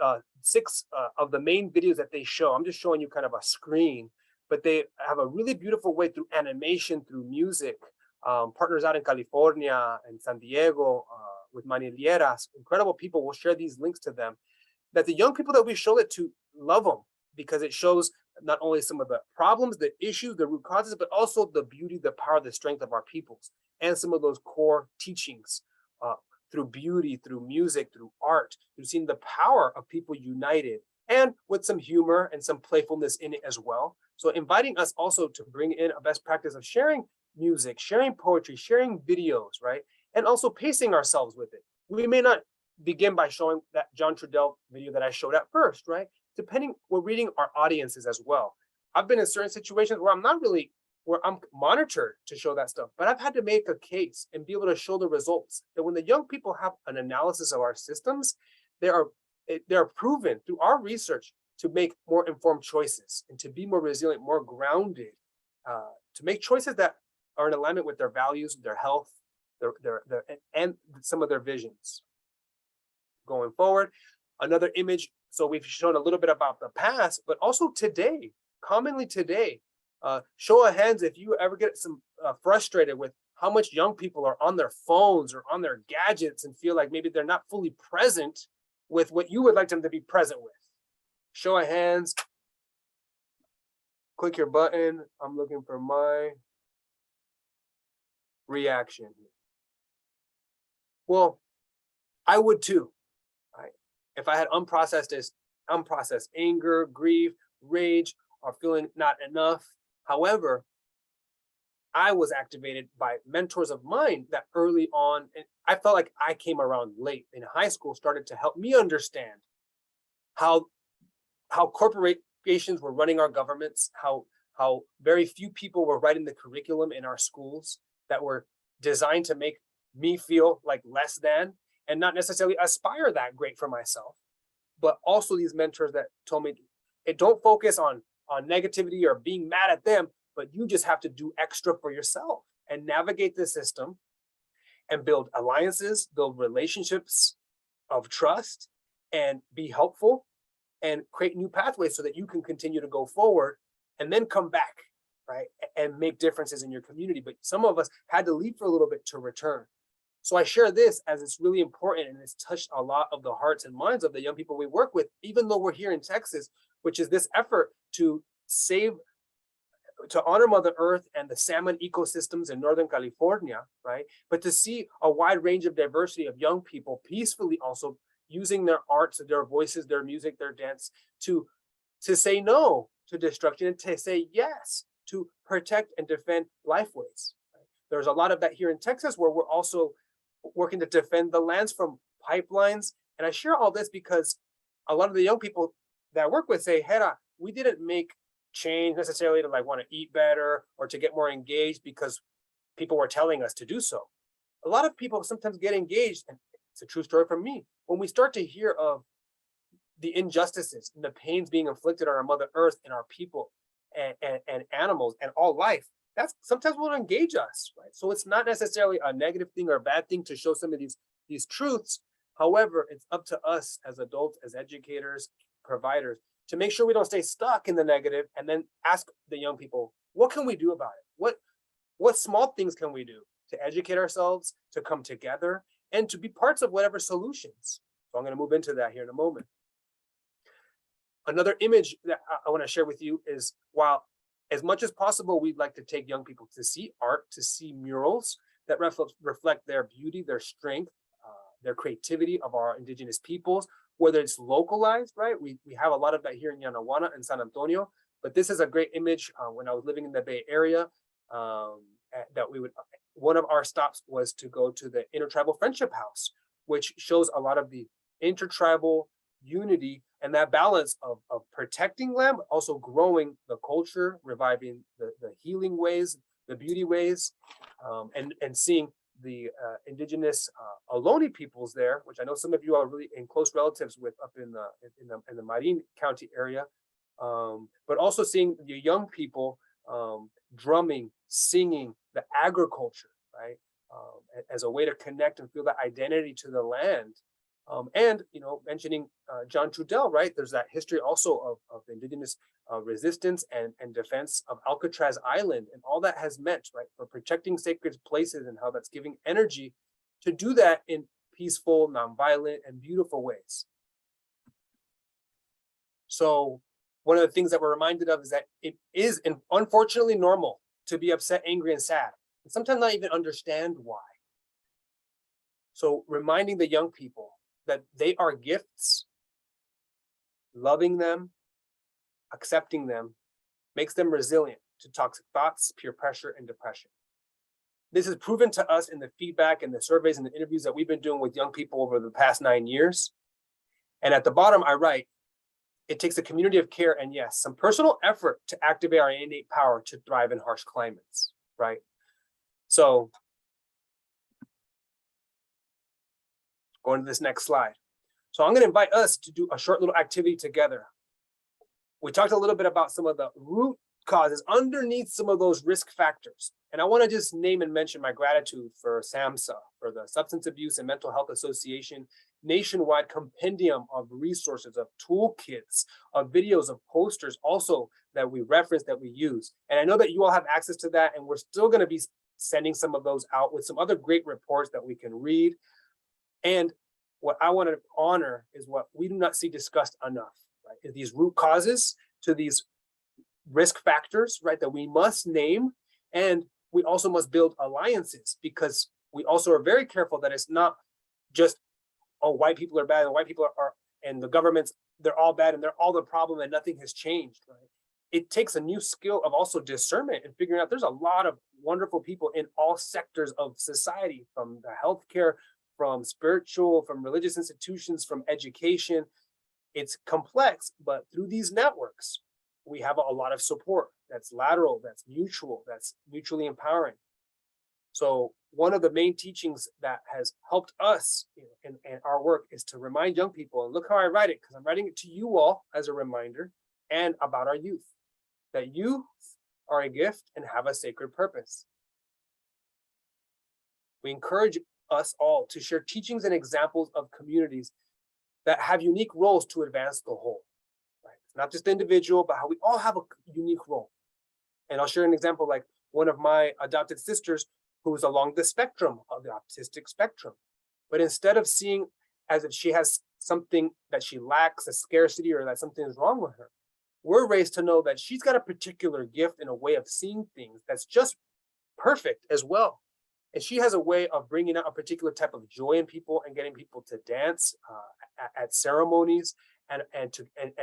6 of the main videos that they show. I'm just showing you kind of a screen, but they have a really beautiful way through animation, through music. Partners out in California and San Diego with Manilleras, incredible people. We'll share these links to them, that the young people that we show it to love them, because it shows not only some of the problems, the issues, the root causes, but also the beauty, the power, the strength of our peoples, and some of those core teachings through beauty, through music, through art, through seeing the power of people united, and with some humor and some playfulness in it as well. So inviting us also to bring in a best practice of sharing music, sharing poetry, sharing videos, right? And also pacing ourselves with it. We may not begin by showing that John Trudell video that I showed at first, right? Depending, we're reading our audiences as well. I've been in certain situations where I'm monitored to show that stuff, but I've had to make a case and be able to show the results. That when the young people have an analysis of our systems, they are proven through our research to make more informed choices and to be more resilient, more grounded, to make choices that are in alignment with their values, their health, and some of their visions. Going forward, another image. So we've shown a little bit about the past, but also today, commonly today. Show of hands if you ever get some frustrated with how much young people are on their phones or on their gadgets and feel like maybe they're not fully present with what you would like them to be present with. Show of hands. Click your button. I'm looking for my reaction. Well, I would too. Right? If I had unprocessed anger, grief, rage, or feeling not enough. However, I was activated by mentors of mine that early on, and I felt like I came around late in high school, started to help me understand how corporations were running our governments, how very few people were writing the curriculum in our schools that were designed to make me feel like less than and not necessarily aspire that great for myself. But also these mentors that told me, hey, don't focus on negativity or being mad at them, but you just have to do extra for yourself and navigate the system and build alliances, build relationships of trust, and be helpful and create new pathways so that you can continue to go forward and then come back, right? And make differences in your community. But some of us had to leave for a little bit to return. So I share this as it's really important, and it's touched a lot of the hearts and minds of the young people we work with, even though we're here in Texas, which is this effort to honor Mother Earth and the salmon ecosystems in Northern California, right? But to see a wide range of diversity of young people peacefully also using their arts, their voices, their music, their dance to say no to destruction and to say yes to protect and defend lifeways. Right? There's a lot of that here in Texas where we're also working to defend the lands from pipelines. And I share all this because a lot of the young people that I work with say, Gera, we didn't make change necessarily to like want to eat better or to get more engaged because people were telling us to do so. A lot of people sometimes get engaged, and it's a true story from me. When we start to hear of the injustices and the pains being inflicted on our Mother Earth and our people and animals and all life, that's sometimes will engage us, right? So it's not necessarily a negative thing or a bad thing to show some of these truths. However, it's up to us as adults, as educators, providers, to make sure we don't stay stuck in the negative and then ask the young people, what can we do about it? What small things can we do to educate ourselves, to come together, and to be parts of whatever solutions? So I'm going to move into that here in a moment. Another image that I want to share with you is, while as much as possible, we'd like to take young people to see art, to see murals that reflect their beauty, their strength, their creativity of our indigenous peoples, whether it's localized, right? We have a lot of that here in Yanaguana and San Antonio, but this is a great image when I was living in the Bay Area, that one of our stops was to go to the Intertribal Friendship House, which shows a lot of the intertribal unity and that balance of protecting land, but also growing the culture, reviving the healing ways, the beauty ways, and seeing the indigenous Ohlone peoples there, which I know some of you are really in close relatives with up in the Marin County area, but also seeing the young people drumming, singing, the agriculture, right, as a way to connect and feel that identity to the land. And, you know, mentioning John Trudell, right? There's that history also of indigenous resistance and defense of Alcatraz Island and all that has meant, right, for protecting sacred places and how that's giving energy to do that in peaceful, nonviolent, and beautiful ways. So one of the things that we're reminded of is that it is unfortunately normal to be upset, angry, and sad, and sometimes not even understand why. So reminding the young people that they are gifts, loving them, accepting them, makes them resilient to toxic thoughts, peer pressure, and depression. This is proven to us in the feedback and the surveys and the interviews that we've been doing with young people over the past 9 years. And at the bottom, I write, it takes a community of care and, yes, some personal effort to activate our innate power to thrive in harsh climates, right? So going to this next slide. So I'm going to invite us to do a short little activity together. We talked a little bit about some of the root causes underneath some of those risk factors. And I want to just name and mention my gratitude for SAMHSA, for the Substance Abuse and Mental Health Association nationwide compendium of resources, of toolkits, of videos, of posters also that we reference, that we use. And I know that you all have access to that, and we're still going to be sending some of those out with some other great reports that we can read. And what I want to honor is what we do not see discussed enough, right? Is these root causes to these risk factors, right, that we must name. And we also must build alliances, because we also are very careful that it's not just, oh, white people are bad and white people are and the governments, they're all bad and they're all the problem and nothing has changed, right? It takes a new skill of also discernment and figuring out there's a lot of wonderful people in all sectors of society, from the healthcare, from spiritual, from religious institutions, from education. It's complex, but through these networks, we have a lot of support that's lateral, that's mutually empowering. So one of the main teachings that has helped us in our work is to remind young people, and look how I write it, because I'm writing it to you all as a reminder, and about our youth, that youth are a gift and have a sacred purpose. We encourage us all to share teachings and examples of communities that have unique roles to advance the whole, right? It's not just the individual, but how we all have a unique role. And I'll share an example, like one of my adopted sisters who's along the spectrum of the autistic spectrum. But instead of seeing as if she has something that she lacks, a scarcity, or that something is wrong with her, we're raised to know that she's got a particular gift and a way of seeing things that's just perfect as well. And she has a way of bringing out a particular type of joy in people and getting people to dance at ceremonies and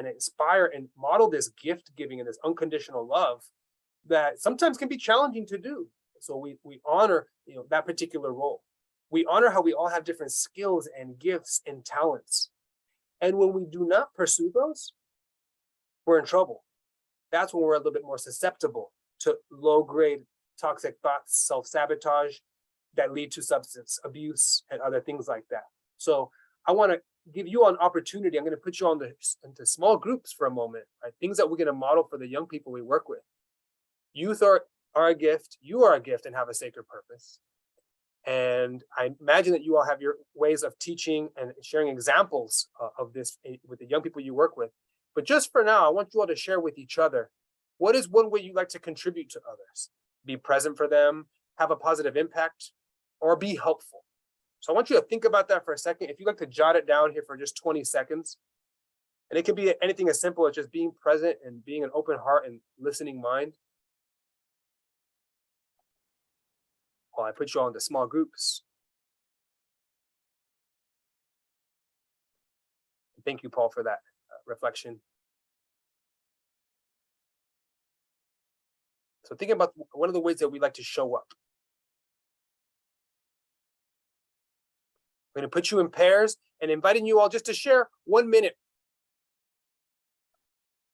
inspire and model this gift giving and this unconditional love that sometimes can be challenging to do. So we honor, that particular role. We honor how we all have different skills and gifts and talents. And when we do not pursue those, we're in trouble. That's when we're a little bit more susceptible to low-grade toxic thoughts, self-sabotage that lead to substance abuse and other things like that. So I want to give you an opportunity. I'm going to put you into small groups for a moment, right? Things that we're going to model for the young people we work with. Youth are a gift. You are a gift and have a sacred purpose. And I imagine that you all have your ways of teaching and sharing examples of this with the young people you work with. But just for now, I want you all to share with each other, what is one way you like to contribute to others? Be present for them, have a positive impact, or be helpful. So I want you to think about that for a second. If you'd like to jot it down here for just 20 seconds, and it can be anything as simple as just being present and being an open heart and listening mind. Well, I put you all into small groups. Thank you, Paul, for that reflection. So thinking about one of the ways that we like to show up. I'm going to put you in pairs and inviting you all just to share 1 minute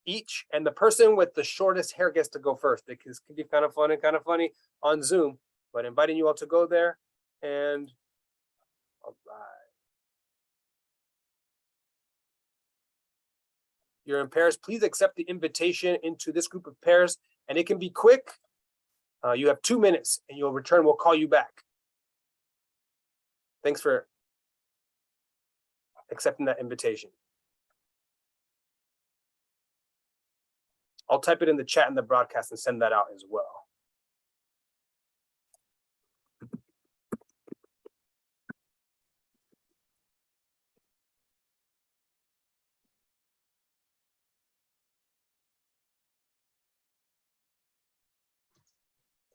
each. And the person with the shortest hair gets to go first. It can be kind of fun and kind of funny on Zoom, but inviting you all to go there. And all right. You're in pairs. Please accept the invitation into this group of pairs. And it can be quick. You have 2 minutes and you'll return. We'll call you back. Thanks for accepting that invitation. I'll type it in the chat in the broadcast and send that out as well.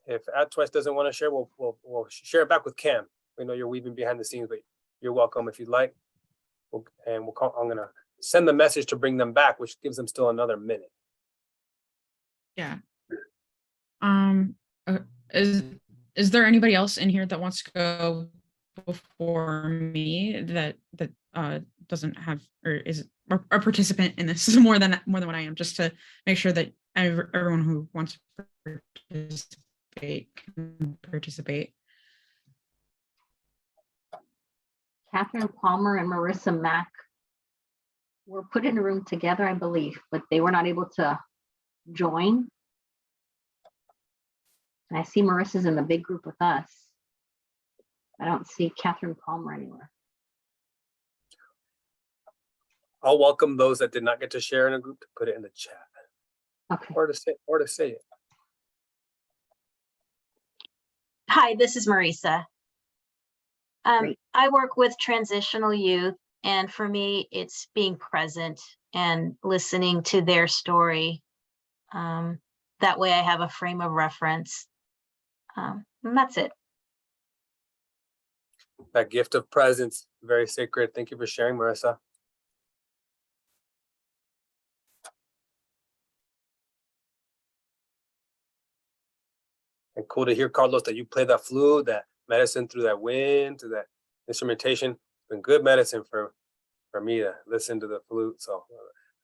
If Add Twice doesn't want to share, we'll share it back with Cam. We know you're weaving behind the scenes, but you're welcome if you'd like. I'm gonna send the message to bring them back, which gives them still another minute. Yeah. Is there anybody else in here that wants to go before me that doesn't have or is a participant in this more than what I am, just to make sure that everyone who wants to participate can participate. Catherine Palmer and Marissa Mack were put in a room together, I believe, but they were not able to join. And I see Marissa's in the big group with us. I don't see Catherine Palmer anywhere. I'll welcome those that did not get to share in a group to put it in the chat. Okay. Or to say it. Hi, this is Marisa. Great. I work with transitional youth, and for me, it's being present and listening to their story. That way I have a frame of reference. And that's it. That gift of presence, very sacred. Thank you for sharing, Marissa. And cool to hear, Carlos, that you play that flute, that medicine through that wind, through that instrumentation. It's been good medicine for me to listen to the flute. So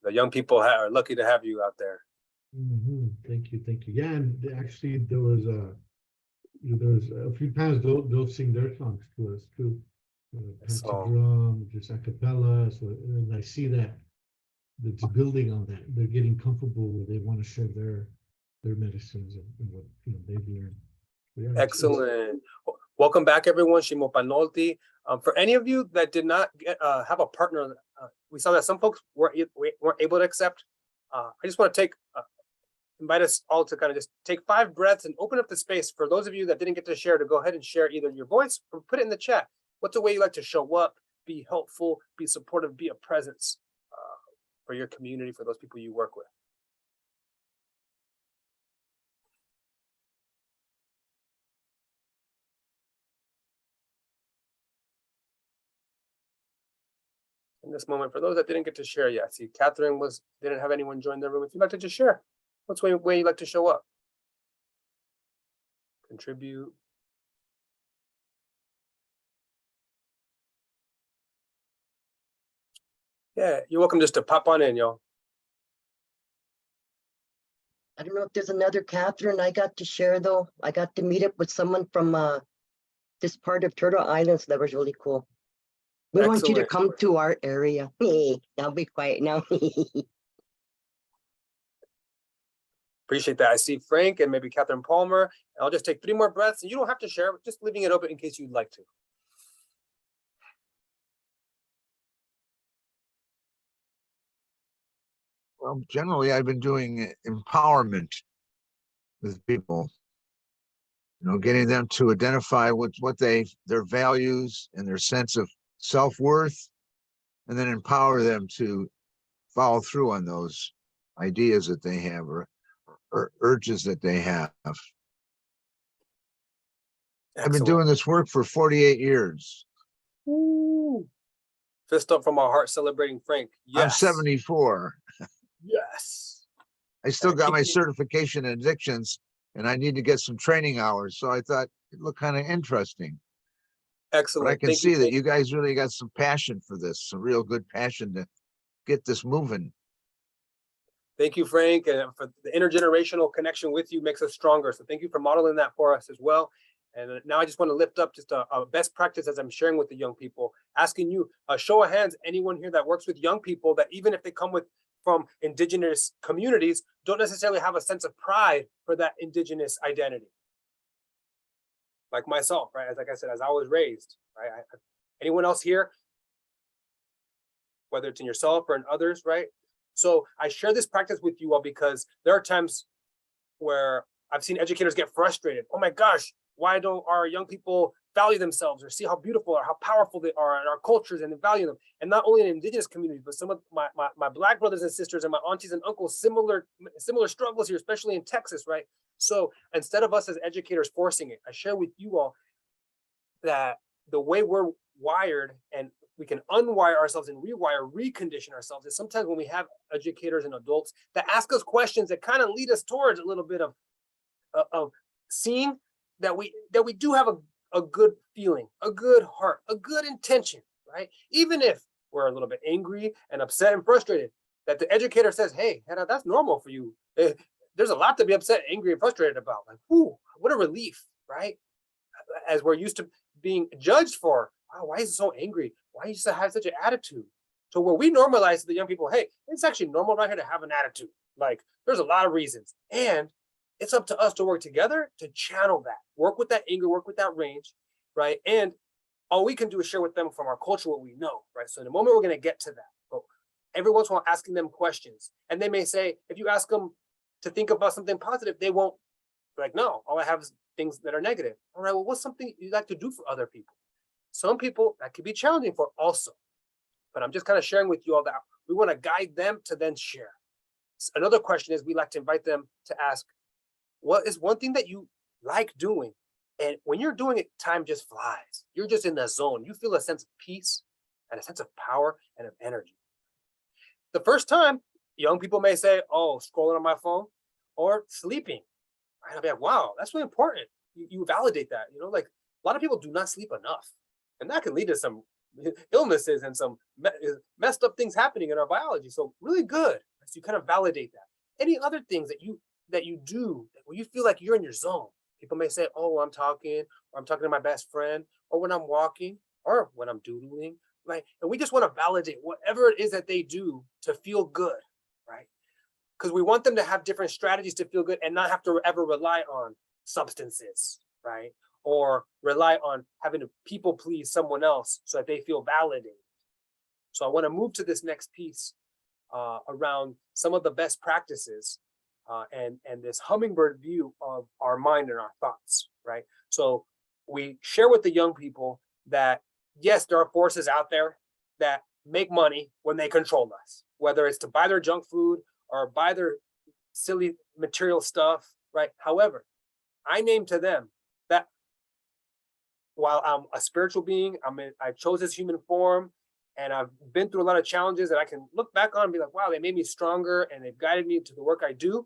the young people are lucky to have you out there. Thank you. Yeah, and actually there was a few times they'll sing their songs to us too. Drum, just a cappella. So and I see that it's building on that. They're getting comfortable where they want to share their medicines and what they've learned. Yeah, excellent. Welcome back, everyone. Shimo Panolti. For any of you that did not have a partner, we saw that some folks weren't able to accept. I just want to invite us all to kind of just take 5 breaths and open up the space for those of you that didn't get to share, to go ahead and share either your voice or put it in the chat. What's a way you like to show up, be helpful, be supportive, be a presence for your community, for those people you work with? In this moment, for those that didn't get to share yet, see, Catherine didn't have anyone join the room. If you'd like to just share, what's one way you like to show up? Contribute. Yeah, you're welcome just to pop on in, y'all. I don't know if there's another Catherine I got to share though. I got to meet up with someone from this part of Turtle Island, so that was really cool. We want you to Excellent. come to our area. I'll be quiet now. Appreciate that. I see Frank and maybe Catherine Palmer. I'll just take 3 more breaths, and you don't have to share, just leaving it open in case you'd like to. Well, generally, I've been doing empowerment with people, getting them to identify with what their values and their sense of self-worth, and then empower them to follow through on those ideas that they have or urges that they have. I've been doing this work for 48 years. Ooh. Fist up from our heart celebrating Frank. Yes. I'm 74. Yes. I still got my certification in addictions, and I need to get some training hours. So I thought it looked kind of interesting. Excellent. But I can see that you guys really got some passion for this, some real good passion to get this moving. Thank you, Frank, and for the intergenerational connection with you makes us stronger. So thank you for modeling that for us as well. And now I just want to lift up just a best practice as I'm sharing with the young people, asking you, show of hands, anyone here that works with young people that even if they come from indigenous communities, don't necessarily have a sense of pride for that indigenous identity. Like myself, right? Like I said, as I was raised, right? Anyone else here, whether it's in yourself or in others, right? So I share this practice with you all because there are times where I've seen educators get frustrated. Oh my gosh, why don't our young people value themselves or see how beautiful or how powerful they are in our cultures and value them? And not only in indigenous communities, but some of my Black brothers and sisters and my aunties and uncles, similar struggles here, especially in Texas, right? So instead of us as educators forcing it, I share with you all that the way we're wired and we can unwire ourselves and rewire, recondition ourselves is sometimes when we have educators and adults that ask us questions that kind of lead us towards a little bit of seeing that we do have a good feeling, a good heart, a good intention, right? Even if we're a little bit angry and upset and frustrated, that the educator says, hey, Hannah, that's normal for you. There's a lot to be upset, angry, and frustrated about. Like, ooh, what a relief, right? As we're used to being judged for, wow, why is he so angry? Why do you have such an attitude? So where we normalize to the young people, hey, it's actually normal right here to have an attitude. Like, there's a lot of reasons. And it's up to us to work together to channel that, work with that anger, work with that rage, right? And all we can do is share with them from our culture what we know, right? So in a moment, we're going to get to that. But every once in a while, asking them questions. And they may say, if you ask them to think about something positive, they won't be like, no, all I have is things that are negative. All right, well, what's something you like to do for other people? Some people that could be challenging for also. But I'm just kind of sharing with you all that we want to guide them to then share. Another question is we like to invite them to ask, what is one thing that you like doing? And when you're doing it, time just flies. You're just in the zone. You feel a sense of peace and a sense of power and of energy. The first time, young people may say, oh, scrolling on my phone or sleeping. Right? I'll be like, wow, that's really important. You validate that. Like a lot of people do not sleep enough. And that can lead to some illnesses and some messed up things happening in our biology. So really good. So you kind of validate that. Any other things that you do where you feel like you're in your zone? People may say, oh, well, I'm talking to my best friend, or when I'm walking, or when I'm doodling, right? And we just want to validate whatever it is that they do to feel good, right? Because we want them to have different strategies to feel good and not have to ever rely on substances, right? Or rely on having to people please someone else so that they feel validated. So I want to move to this next piece around some of the best practices and this hummingbird view of our mind and our thoughts, right? So we share with the young people that, yes, there are forces out there that make money when they control us, whether it's to buy their junk food or buy their silly material stuff, right? However, I name to them that while I'm a spiritual being, I chose this human form, and I've been through a lot of challenges that I can look back on and be like, wow, they made me stronger and they've guided me to the work I do.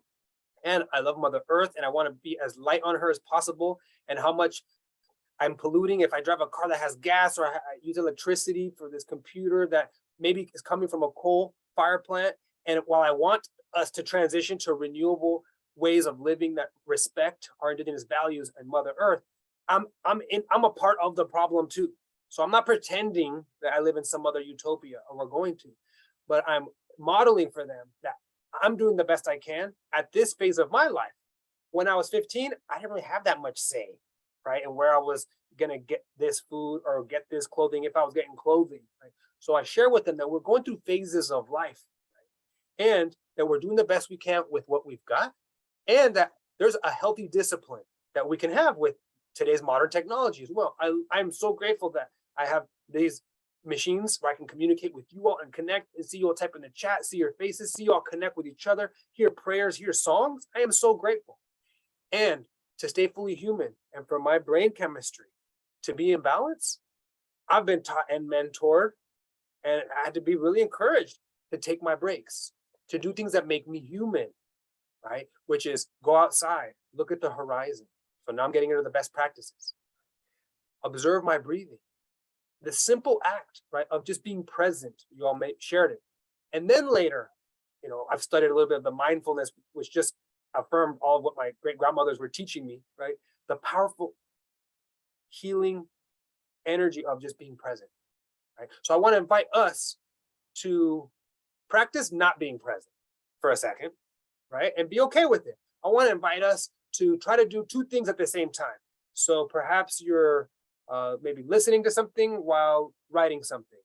And I love Mother Earth and I want to be as light on her as possible. And how much I'm polluting if I drive a car that has gas, or I use electricity for this computer that maybe is coming from a coal fire plant. And while I want us to transition to renewable ways of living that respect our indigenous values and Mother Earth, I'm a part of the problem too. So I'm not pretending that I live in some other utopia or we're going to, but I'm modeling for them that I'm doing the best I can at this phase of my life. When I was 15, I didn't really have that much say, right? And where I was gonna get this food or get this clothing, if I was getting clothing, right? So I share with them that we're going through phases of life, right? And that we're doing the best we can with what we've got, and that there's a healthy discipline that we can have with today's modern technology as well. I'm so grateful that I have these machines where I can communicate with you all and connect and see you all type in the chat, see your faces, see you all connect with each other, hear prayers, hear songs. I am so grateful. And to stay fully human and for my brain chemistry to be in balance, I've been taught and mentored, and I had to be really encouraged to take my breaks, to do things that make me human, right? Which is go outside, look at the horizon. So now I'm getting into the best practices. Observe my breathing. The simple act, right, of just being present. You all shared it. And then later, I've studied a little bit of the mindfulness, which just affirmed all of what my great grandmothers were teaching me, right? The powerful healing energy of just being present, right? So I want to invite us to practice not being present for a second, right? And be okay with it. I want to invite us to try to do two things at the same time. So perhaps you're maybe listening to something while writing something,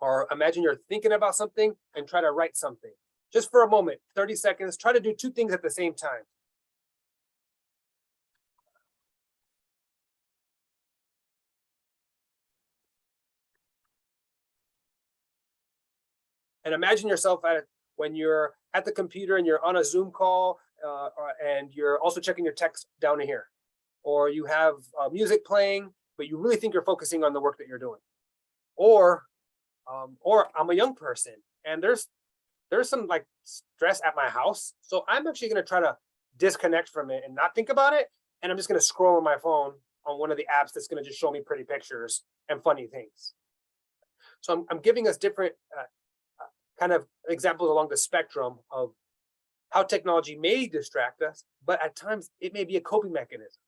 or imagine you're thinking about something and try to write something. Just for a moment, 30 seconds, try to do two things at the same time. And imagine yourself when you're at the computer and you're on a Zoom call and you're also checking your text down here, or you have music playing, but you really think you're focusing on the work that you're doing. Or I'm a young person and there's some like stress at my house. So I'm actually going to try to disconnect from it and not think about it. And I'm just going to scroll on my phone on one of the apps that's going to just show me pretty pictures and funny things. So I'm giving us different kind of examples along the spectrum of how technology may distract us, but at times it may be a coping mechanism.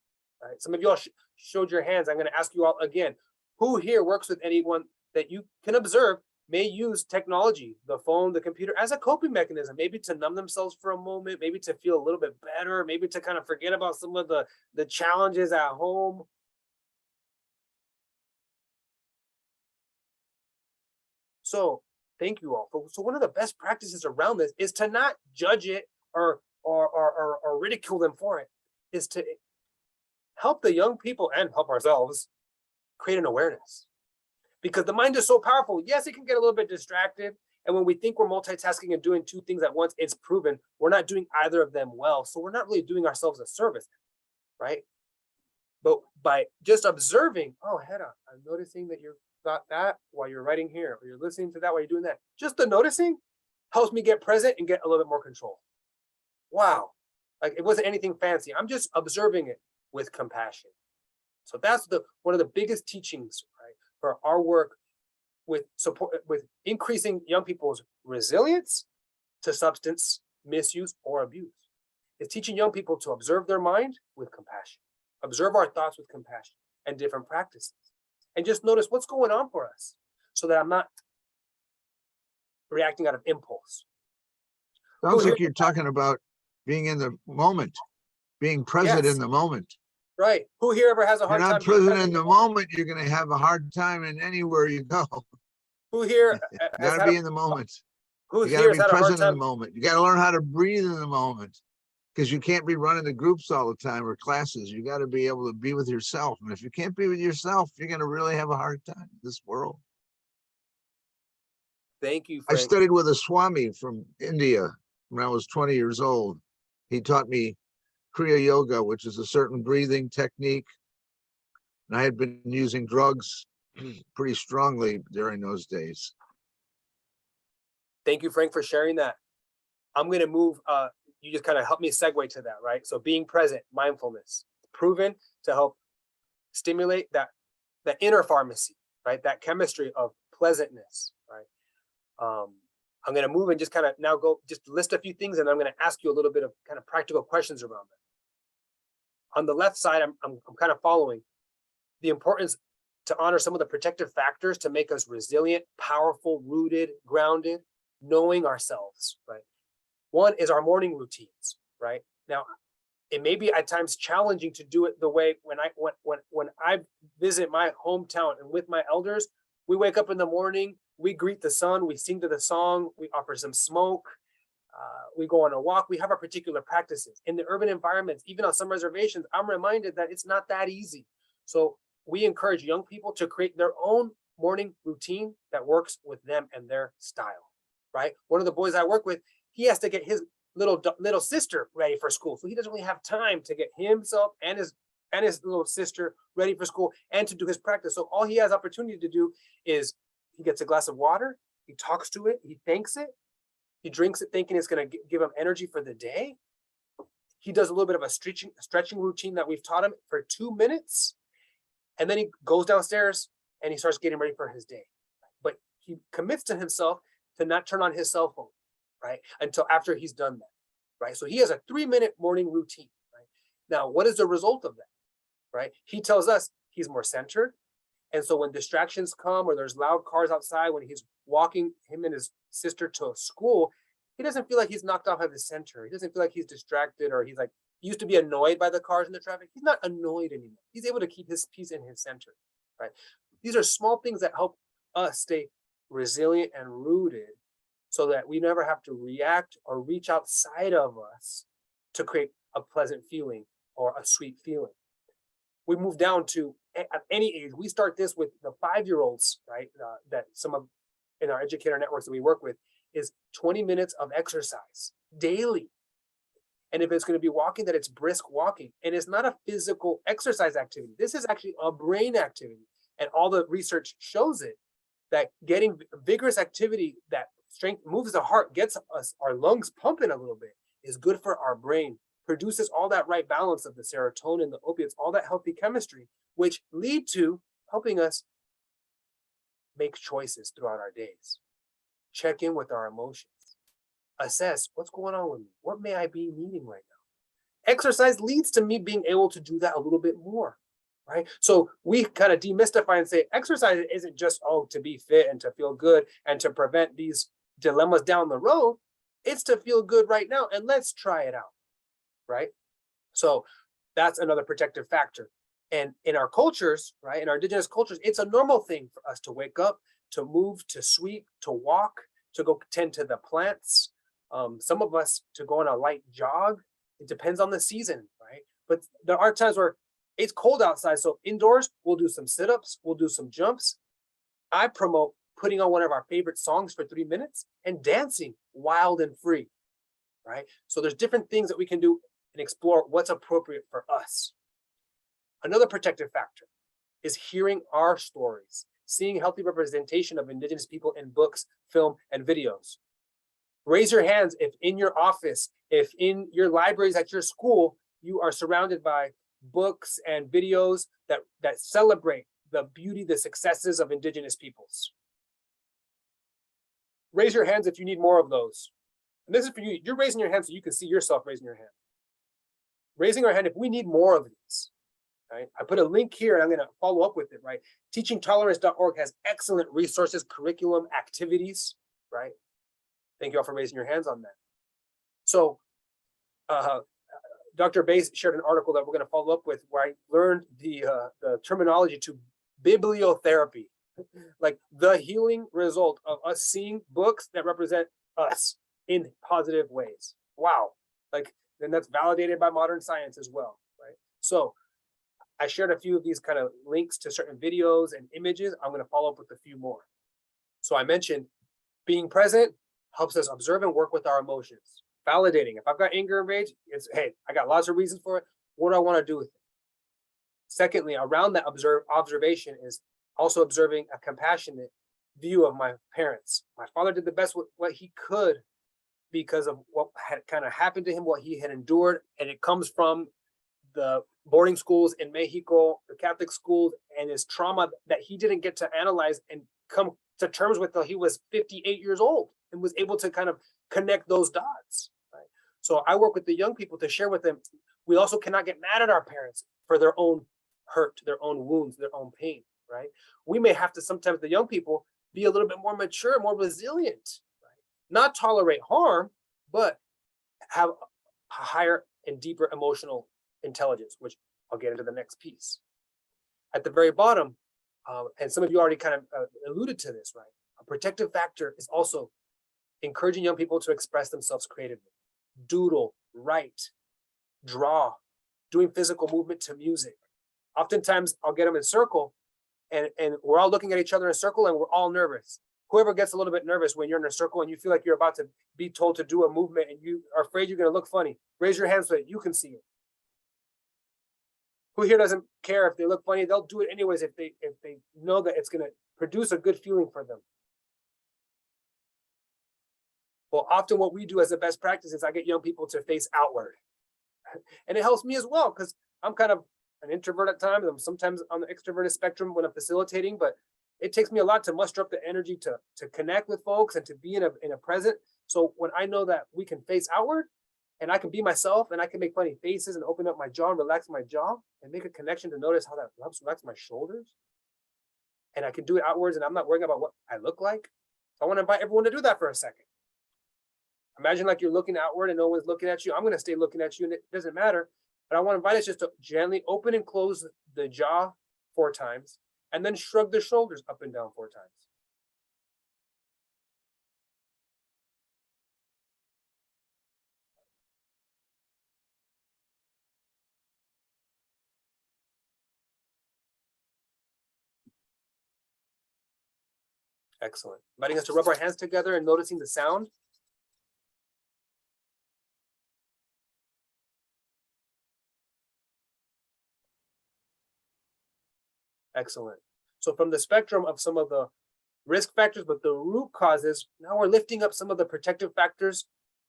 Right? Some of you all showed your hands. I'm going to ask you all again, who here works with anyone that you can observe may use technology, the phone, the computer, as a coping mechanism, maybe to numb themselves for a moment, maybe to feel a little bit better, maybe to kind of forget about some of the challenges at home. So thank you all. So one of the best practices around this is to not judge it or ridicule them for it, is to help the young people and help ourselves create an awareness. Because the mind is so powerful. Yes, it can get a little bit distracted. And when we think we're multitasking and doing two things at once, it's proven we're not doing either of them well. So we're not really doing ourselves a service, right? But by just observing, oh, Hera, I'm noticing that you got that while you're writing here, or you're listening to that while you're doing that. Just the noticing helps me get present and get a little bit more control. Wow. Like it wasn't anything fancy. I'm just observing it with compassion. So that's one of the biggest teachings, right, for our work with support, with increasing young people's resilience to substance misuse or abuse. It's teaching young people to observe their mind with compassion, observe our thoughts with compassion and different practices, and just notice what's going on for us so that I'm not reacting out of impulse. Sounds like you're talking about being in the moment, being present in the moment. Right. Who here ever has a hard time? You're not present in the moment, you're going to have a hard time in anywhere you go. Who here you got to be in the moment. Who You got to be present in the moment. You got to learn how to breathe in the moment, because you can't be running the groups all the time or classes. You got to be able to be with yourself. And if you can't be with yourself, you're going to really have a hard time in this world. Thank you, Frank. I studied with a Swami from India when I was 20 years old. He taught me Kriya Yoga, which is a certain breathing technique. And I had been using drugs pretty strongly during those days. Thank you, Frank, for sharing that. I'm going to move, you just kind of helped me segue to that, right? So being present, mindfulness, proven to help stimulate that inner pharmacy, right? That chemistry of pleasantness, right? I'm going to move and just kind of now go just list a few things, and I'm going to ask you a little bit of kind of practical questions around that. On the left side, I'm kind of following the importance to honor some of the protective factors to make us resilient, powerful, rooted, grounded, knowing ourselves, right? One is our morning routines, right? Now, it may be at times challenging to do it the way when I visit my hometown and with my elders, we wake up in the morning, we greet the sun, we sing to the song, we offer some smoke, we go on a walk, we have our particular practices. In the urban environments, even on some reservations, I'm reminded that it's not that easy. So we encourage young people to create their own morning routine that works with them and their style, right? One of the boys I work with, he has to get his little sister ready for school. So he doesn't really have time to get himself and his little sister ready for school and to do his practice. So all he has opportunity to do is he gets a glass of water, he talks to it, he thanks it, he drinks it thinking it's going to give him energy for the day. He does a little bit of a stretching routine that we've taught him for 2 minutes. And then he goes downstairs and he starts getting ready for his day. But he commits to himself to not turn on his cell phone, right? Until after he's done that, right? So he has a 3-minute morning routine, right? Now, what is the result of that, right? He tells us he's more centered. And so when distractions come or there's loud cars outside, when he's walking him and his sister to school, he doesn't feel like he's knocked off of his center. He doesn't feel like he's distracted or he's like, he used to be annoyed by the cars and the traffic. He's not annoyed anymore. He's able to keep his peace in his center, right? These are small things that help us stay resilient and rooted so that we never have to react or reach outside of us to create a pleasant feeling or a sweet feeling. We move down to at any age. We start this with the 5-year-olds, right? That some of in our educator networks that we work with is 20 minutes of exercise daily. And if it's going to be walking, that it's brisk walking. And it's not a physical exercise activity. This is actually a brain activity. And all the research shows it, that getting vigorous activity that strength moves the heart, gets us our lungs pumping a little bit, is good for our brain, produces all that right balance of the serotonin, the opiates, all that healthy chemistry, which lead to helping us make choices throughout our days, check in with our emotions, assess what's going on with me, what may I be needing right now. Exercise leads to me being able to do that a little bit more, right? So we kind of demystify and say exercise isn't just to be fit and to feel good and to prevent these dilemmas down the road. It's to feel good right now, and let's try it out, right? So that's another protective factor. And in our cultures, right, in our indigenous cultures, it's a normal thing for us to wake up, to move, to sweep, to walk, to go tend to the plants. Some of us to go on a light jog. It depends on the season, right? But there are times where it's cold outside. So indoors, we'll do some sit-ups, we'll do some jumps. I promote putting on one of our favorite songs for 3 minutes and dancing wild and free, right? So there's different things that we can do and explore what's appropriate for us. Another protective factor is hearing our stories, seeing healthy representation of Indigenous people in books, film, and videos. Raise your hands if in your office, if in your libraries at your school, you are surrounded by books and videos that celebrate the beauty, the successes of Indigenous peoples. Raise your hands if you need more of those. And this is for you. You're raising your hand so you can see yourself raising your hand. Raising our hand if we need more of these. Right? I put a link here and I'm going to follow up with it, right? Teachingtolerance.org has excellent resources, curriculum, activities, right? Thank you all for raising your hands on that. So Dr. Bays shared an article that we're going to follow up with where I learned the terminology to bibliotherapy, like the healing result of us seeing books that represent us in positive ways. Wow. Like, then that's validated by modern science as well, right? So I shared a few of these kind of links to certain videos and images. I'm going to follow up with a few more. So I mentioned being present helps us observe and work with our emotions. Validating. If I've got anger and rage, it's, hey, I got lots of reasons for it. What do I want to do with it? Secondly, around that observation is also observing a compassionate view of my parents. My father did the best with what he could because of what had kind of happened to him, what he had endured, and it comes from the boarding schools in Mexico, the Catholic schools, and his trauma that he didn't get to analyze and come to terms with till he was 58 years old and was able to kind of connect those dots. Right? So I work with the young people to share with them. We also cannot get mad at our parents for their own hurt, their own wounds, their own pain, right? We may have to sometimes, the young people, be a little bit more mature, more resilient, right? Not tolerate harm, but have a higher and deeper emotional intelligence, which I'll get into the next piece. At the very bottom, and some of you already kind of alluded to this, right? A protective factor is also encouraging young people to express themselves creatively. Doodle, write, draw, doing physical movement to music. Oftentimes I'll get them in a circle and we're all looking at each other in a circle and we're all nervous. Whoever gets a little bit nervous when you're in a circle and you feel like you're about to be told to do a movement and you are afraid you're going to look funny, raise your hand so that you can see it. Who here doesn't care if they look funny? They'll do it anyways if they know that it's going to produce a good feeling for them. Well, often what we do as a best practice is I get young people to face outward. And it helps me as well because I'm kind of an introvert at times. I'm sometimes on the extroverted spectrum when I'm facilitating, but it takes me a lot to muster up the energy to connect with folks and to be in a present. So when I know that we can face outward and I can be myself and I can make funny faces and open up my jaw and relax my jaw and make a connection to notice how that helps relax my shoulders. And I can do it outwards and I'm not worrying about what I look like. So I want to invite everyone to do that for a second. Imagine like you're looking outward and no one's looking at you. I'm going to stay looking at you and it doesn't matter. But I want to invite us just to gently open and close the jaw 4 times and then shrug the shoulders up and down 4 times. Excellent. Inviting us to rub our hands together and noticing the sound. Excellent. So from the spectrum of some of the risk factors, but the root causes, now we're lifting up some of the protective factors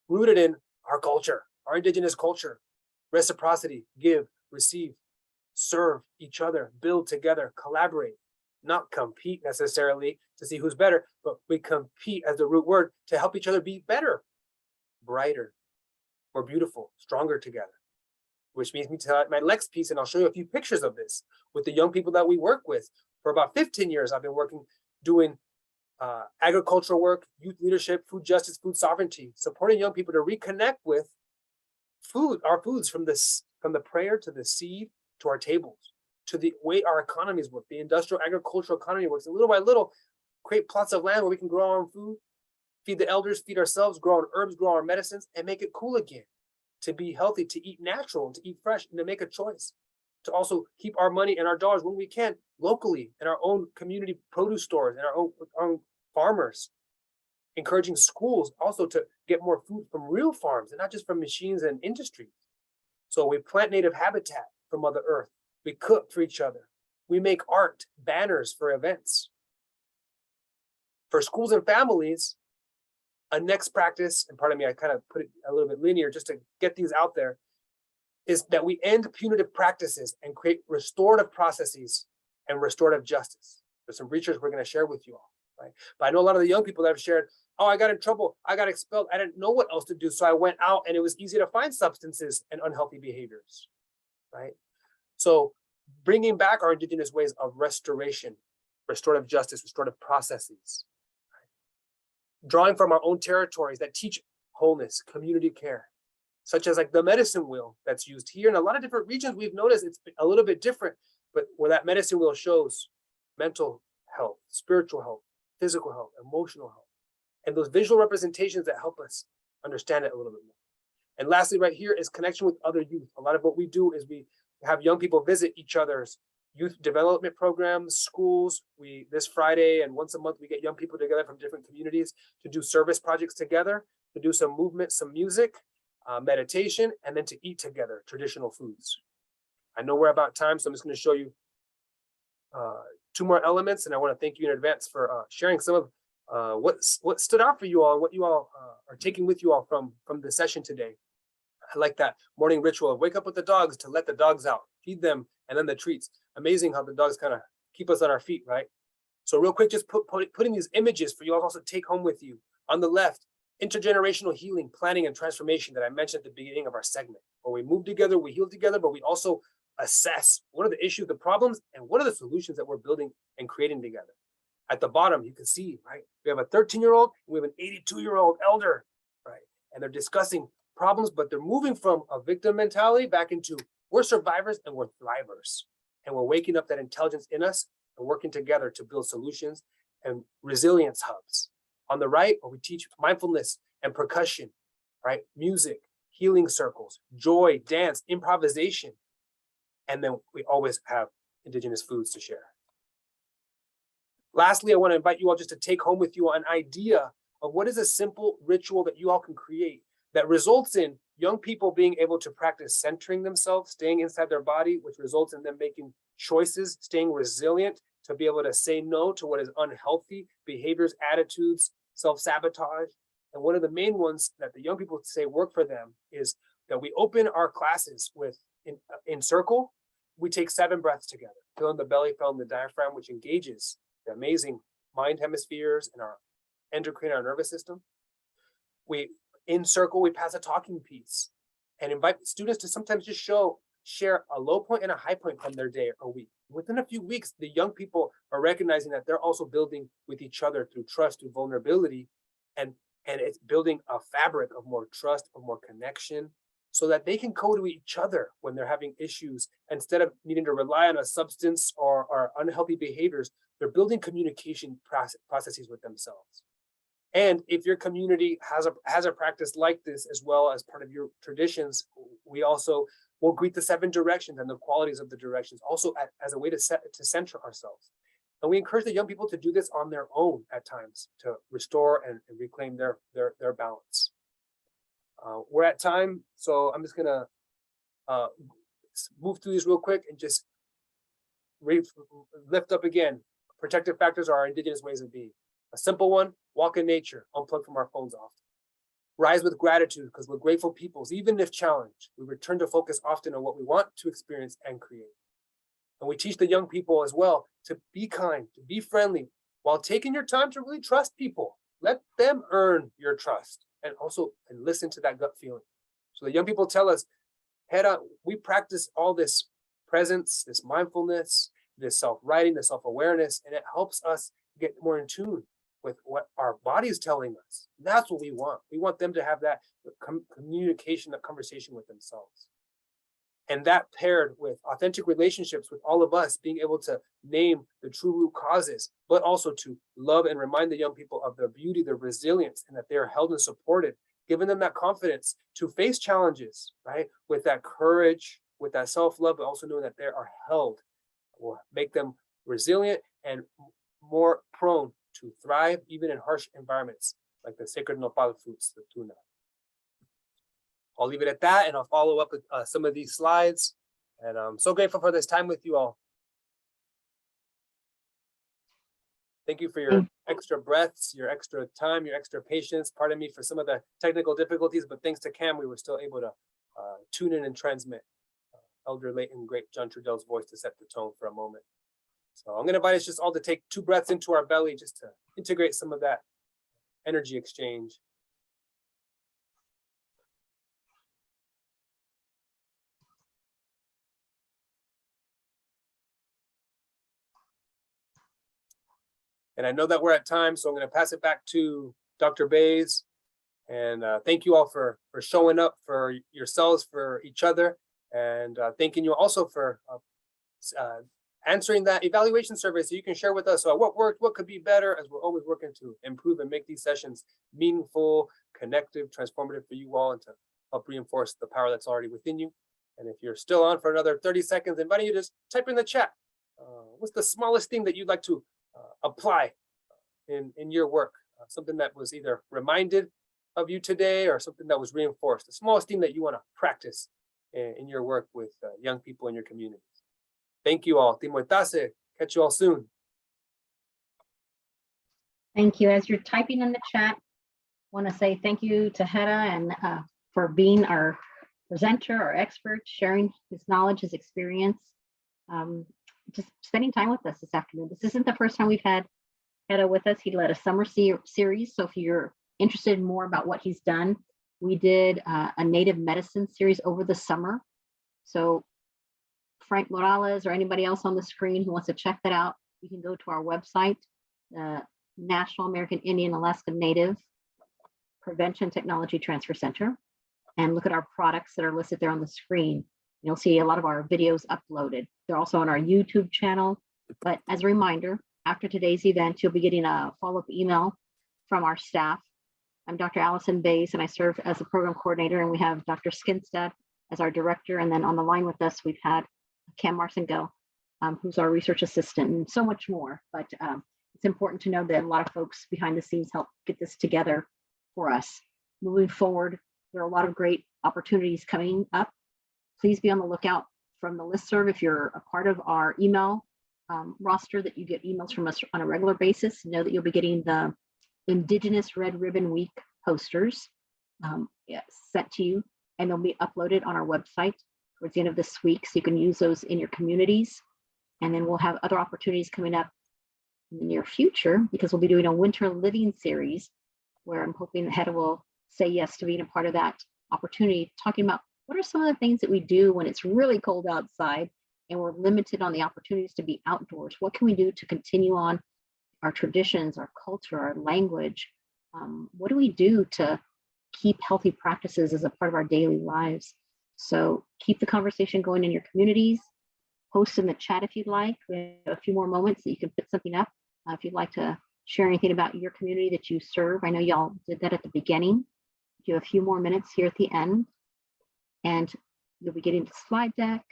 rooted in our culture, our indigenous culture. Reciprocity, give, receive, serve each other, build together, collaborate, not compete necessarily to see who's better, but we compete as the root word to help each other be better, brighter, more beautiful, stronger together. Which means me to my next piece, and I'll show you a few pictures of this with the young people that we work with. For about 15 years, I've been doing agricultural work, youth leadership, food justice, food sovereignty, supporting young people to reconnect with food, our foods from the prayer to the seed to our tables, to the way our economies work, the industrial agricultural economy works. And little by little, create plots of land where we can grow our own food, feed the elders, feed ourselves, grow our herbs, grow our medicines, and make it cool again. To be healthy, to eat natural, to eat fresh, and to make a choice. To also keep our money and our dollars when we can locally in our own community produce stores and our own farmers. Encouraging schools also to get more food from real farms and not just from machines and industries. So we plant native habitat for Mother Earth. We cook for each other. We make art, banners for events. For schools and families, a next practice, and pardon me, I kind of put it a little bit linear just to get these out there, is that we end punitive practices and create restorative processes and restorative justice. There's some research we're going to share with you all, right? But I know a lot of the young people that have shared, oh, I got in trouble, I got expelled, I didn't know what else to do, so I went out and it was easy to find substances and unhealthy behaviors, right? So bringing back our indigenous ways of restoration, restorative justice, restorative processes, drawing from our own territories that teach wholeness, community care, such as like the medicine wheel that's used here. In a lot of different regions, we've noticed it's a little bit different, but where that medicine wheel shows mental health, spiritual health, physical health, emotional health, and those visual representations that help us understand it a little bit more. And lastly, right here is connection with other youth. A lot of what we do is we have young people visit each other's youth development programs, schools. This Friday and once a month, we get young people together from different communities to do service projects together, to do some movement, some music, meditation, and then to eat together traditional foods. I know we're about time, so I'm just going to show you 2 more elements, and I want to thank you in advance for sharing some of what stood out for you all and what you all are taking with you all from the session today. I like that morning ritual of wake up with the dogs to let the dogs out, feed them, and then the treats. Amazing how the dogs kind of keep us on our feet, right? So real quick, just putting these images for you all to also take home with you. On the left, intergenerational healing, planning, and transformation that I mentioned at the beginning of our segment. Where we move together, we heal together, but we also assess what are the issues, the problems, and what are the solutions that we're building and creating together. At the bottom, you can see, right, we have a 13-year-old, we have an 82-year-old elder, right? And they're discussing problems, but they're moving from a victim mentality back into we're survivors and we're thrivers. And we're waking up that intelligence in us and working together to build solutions and resilience hubs. On the right, where we teach mindfulness and percussion, right? Music, healing circles, joy, dance, improvisation. And then we always have Indigenous foods to share. Lastly, I want to invite you all just to take home with you an idea of what is a simple ritual that you all can create that results in young people being able to practice centering themselves, staying inside their body, which results in them making choices, staying resilient to be able to say no to what is unhealthy behaviors, attitudes, self-sabotage. And one of the main ones that the young people say work for them is that we open our classes with in circle, we take 7 breaths together, fill in the belly, fill in the diaphragm, which engages the amazing mind hemispheres and our endocrine, our nervous system. In circle, we pass a talking piece and invite students to sometimes just share a low point and a high point from their day or week. Within a few weeks, the young people are recognizing that they're also building with each other through trust, through vulnerability, and it's building a fabric of more trust, of more connection, so that they can go to each other when they're having issues. Instead of needing to rely on a substance or unhealthy behaviors, they're building communication processes with themselves. And if your community has a practice like this as well as part of your traditions, we also will greet the 7 directions and the qualities of the directions, also as a way to center ourselves. And we encourage the young people to do this on their own at times to restore and reclaim their balance. We're at time, so I'm just gonna move through these real quick and just lift up again. Protective factors are our Indigenous ways of being. A simple one, walk in nature, unplug from our phones often. Rise with gratitude, because we're grateful peoples, even if challenged. We return to focus often on what we want to experience and create. And we teach the young people as well to be kind, to be friendly, while taking your time to really trust people. Let them earn your trust and listen to that gut feeling. So the young people tell us, head on, we practice all this presence, this mindfulness, this self-writing, this self-awareness, and it helps us get more in tune with what our body is telling us. That's what we want. We want them to have that communication, that conversation with themselves. And that paired with authentic relationships with all of us, being able to name the true root causes, but also to love and remind the young people of their beauty, their resilience, and that they are held and supported, giving them that confidence to face challenges, right? With that courage, with that self-love, but also knowing that they are held will make them resilient and more prone to thrive even in harsh environments like the sacred nopal fruits, the tuna. I'll leave it at that, and I'll follow up with some of these slides. And I'm so grateful for this time with you all. Thank you for your extra breaths, your extra time, your extra patience. Pardon me for some of the technical difficulties, but thanks to Cam, we were still able to tune in and transmit Elder Leighton, great John Trudell's voice to set the tone for a moment. So I'm going to invite us just all to take 2 breaths into our belly just to integrate some of that energy exchange. And I know that we're at time, so I'm going to pass it back to Dr. Bays. And thank you all for showing up for yourselves, for each other, and thanking you also for answering that evaluation survey so you can share with us what worked, what could be better, as we're always working to improve and make these sessions meaningful, connective, transformative for you all, and to help reinforce the power that's already within you. And if you're still on for another 30 seconds, inviting you to just type in the chat. What's the smallest thing that you'd like to apply in your work? Something that was either reminded of you today or something that was reinforced. The smallest thing that you want to practice in your work with young people in your communities. Thank you all. Timoitase. Catch you all soon. Thank you. As you're typing in the chat, I want to say thank you to Gera and for being our presenter, our expert, sharing his knowledge, his experience, just spending time with us this afternoon. This isn't the first time we've had Gera with us. He led a summer series. So if you're interested in more about what he's done, we did a native medicine series over the summer. So Frank Morales or anybody else on the screen who wants to check that out, you can go to our website, National American Indian Alaska Native Prevention Technology Transfer Center, and look at our products that are listed there on the screen. You'll see a lot of our videos uploaded. They're also on our YouTube channel. But as a reminder, after today's event, you'll be getting a follow-up email from our staff. I'm Dr. Allison Bays, and I serve as the program coordinator, and we have Dr. Skinstad as our director. And then on the line with us, we've had Cam Marcingo, who's our research assistant, and so much more. But it's important to know that a lot of folks behind the scenes help get this together for us. Moving forward, there are a lot of great opportunities coming up. Please be on the lookout from the listserv if you're a part of our email roster, that you get emails from us on a regular basis. Know that you'll be getting the Indigenous Red Ribbon Week posters sent to you, and they'll be uploaded on our website towards the end of this week, so you can use those in your communities. And then we'll have other opportunities coming up in the near future, because we'll be doing a winter living series where I'm hoping the head will say yes to being a part of that opportunity, talking about what are some of the things that we do when it's really cold outside and we're limited on the opportunities to be outdoors. What can we do to continue on our traditions, our culture, our language? What do we do to keep healthy practices as a part of our daily lives? So keep the conversation going in your communities. Post in the chat if you'd like. We have a few more moments that you can put something up. If you'd like to share anything about your community that you serve. I know y'all did that at the beginning. You have a few more minutes here at the end, and you'll be getting the slide deck,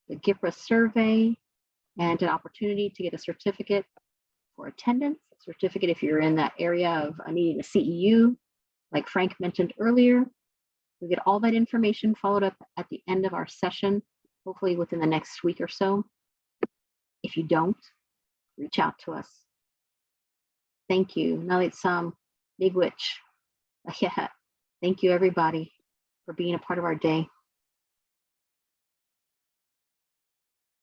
the GIPRA survey, and an opportunity to get a certificate for attendance, a certificate if you're in that area of needing a CEU, like Frank mentioned earlier. You'll get all that information followed up at the end of our session, hopefully within the next week or so. If you don't, reach out to us. Thank you. Now it's Miigwech. Yeah. Thank you everybody for being a part of our day.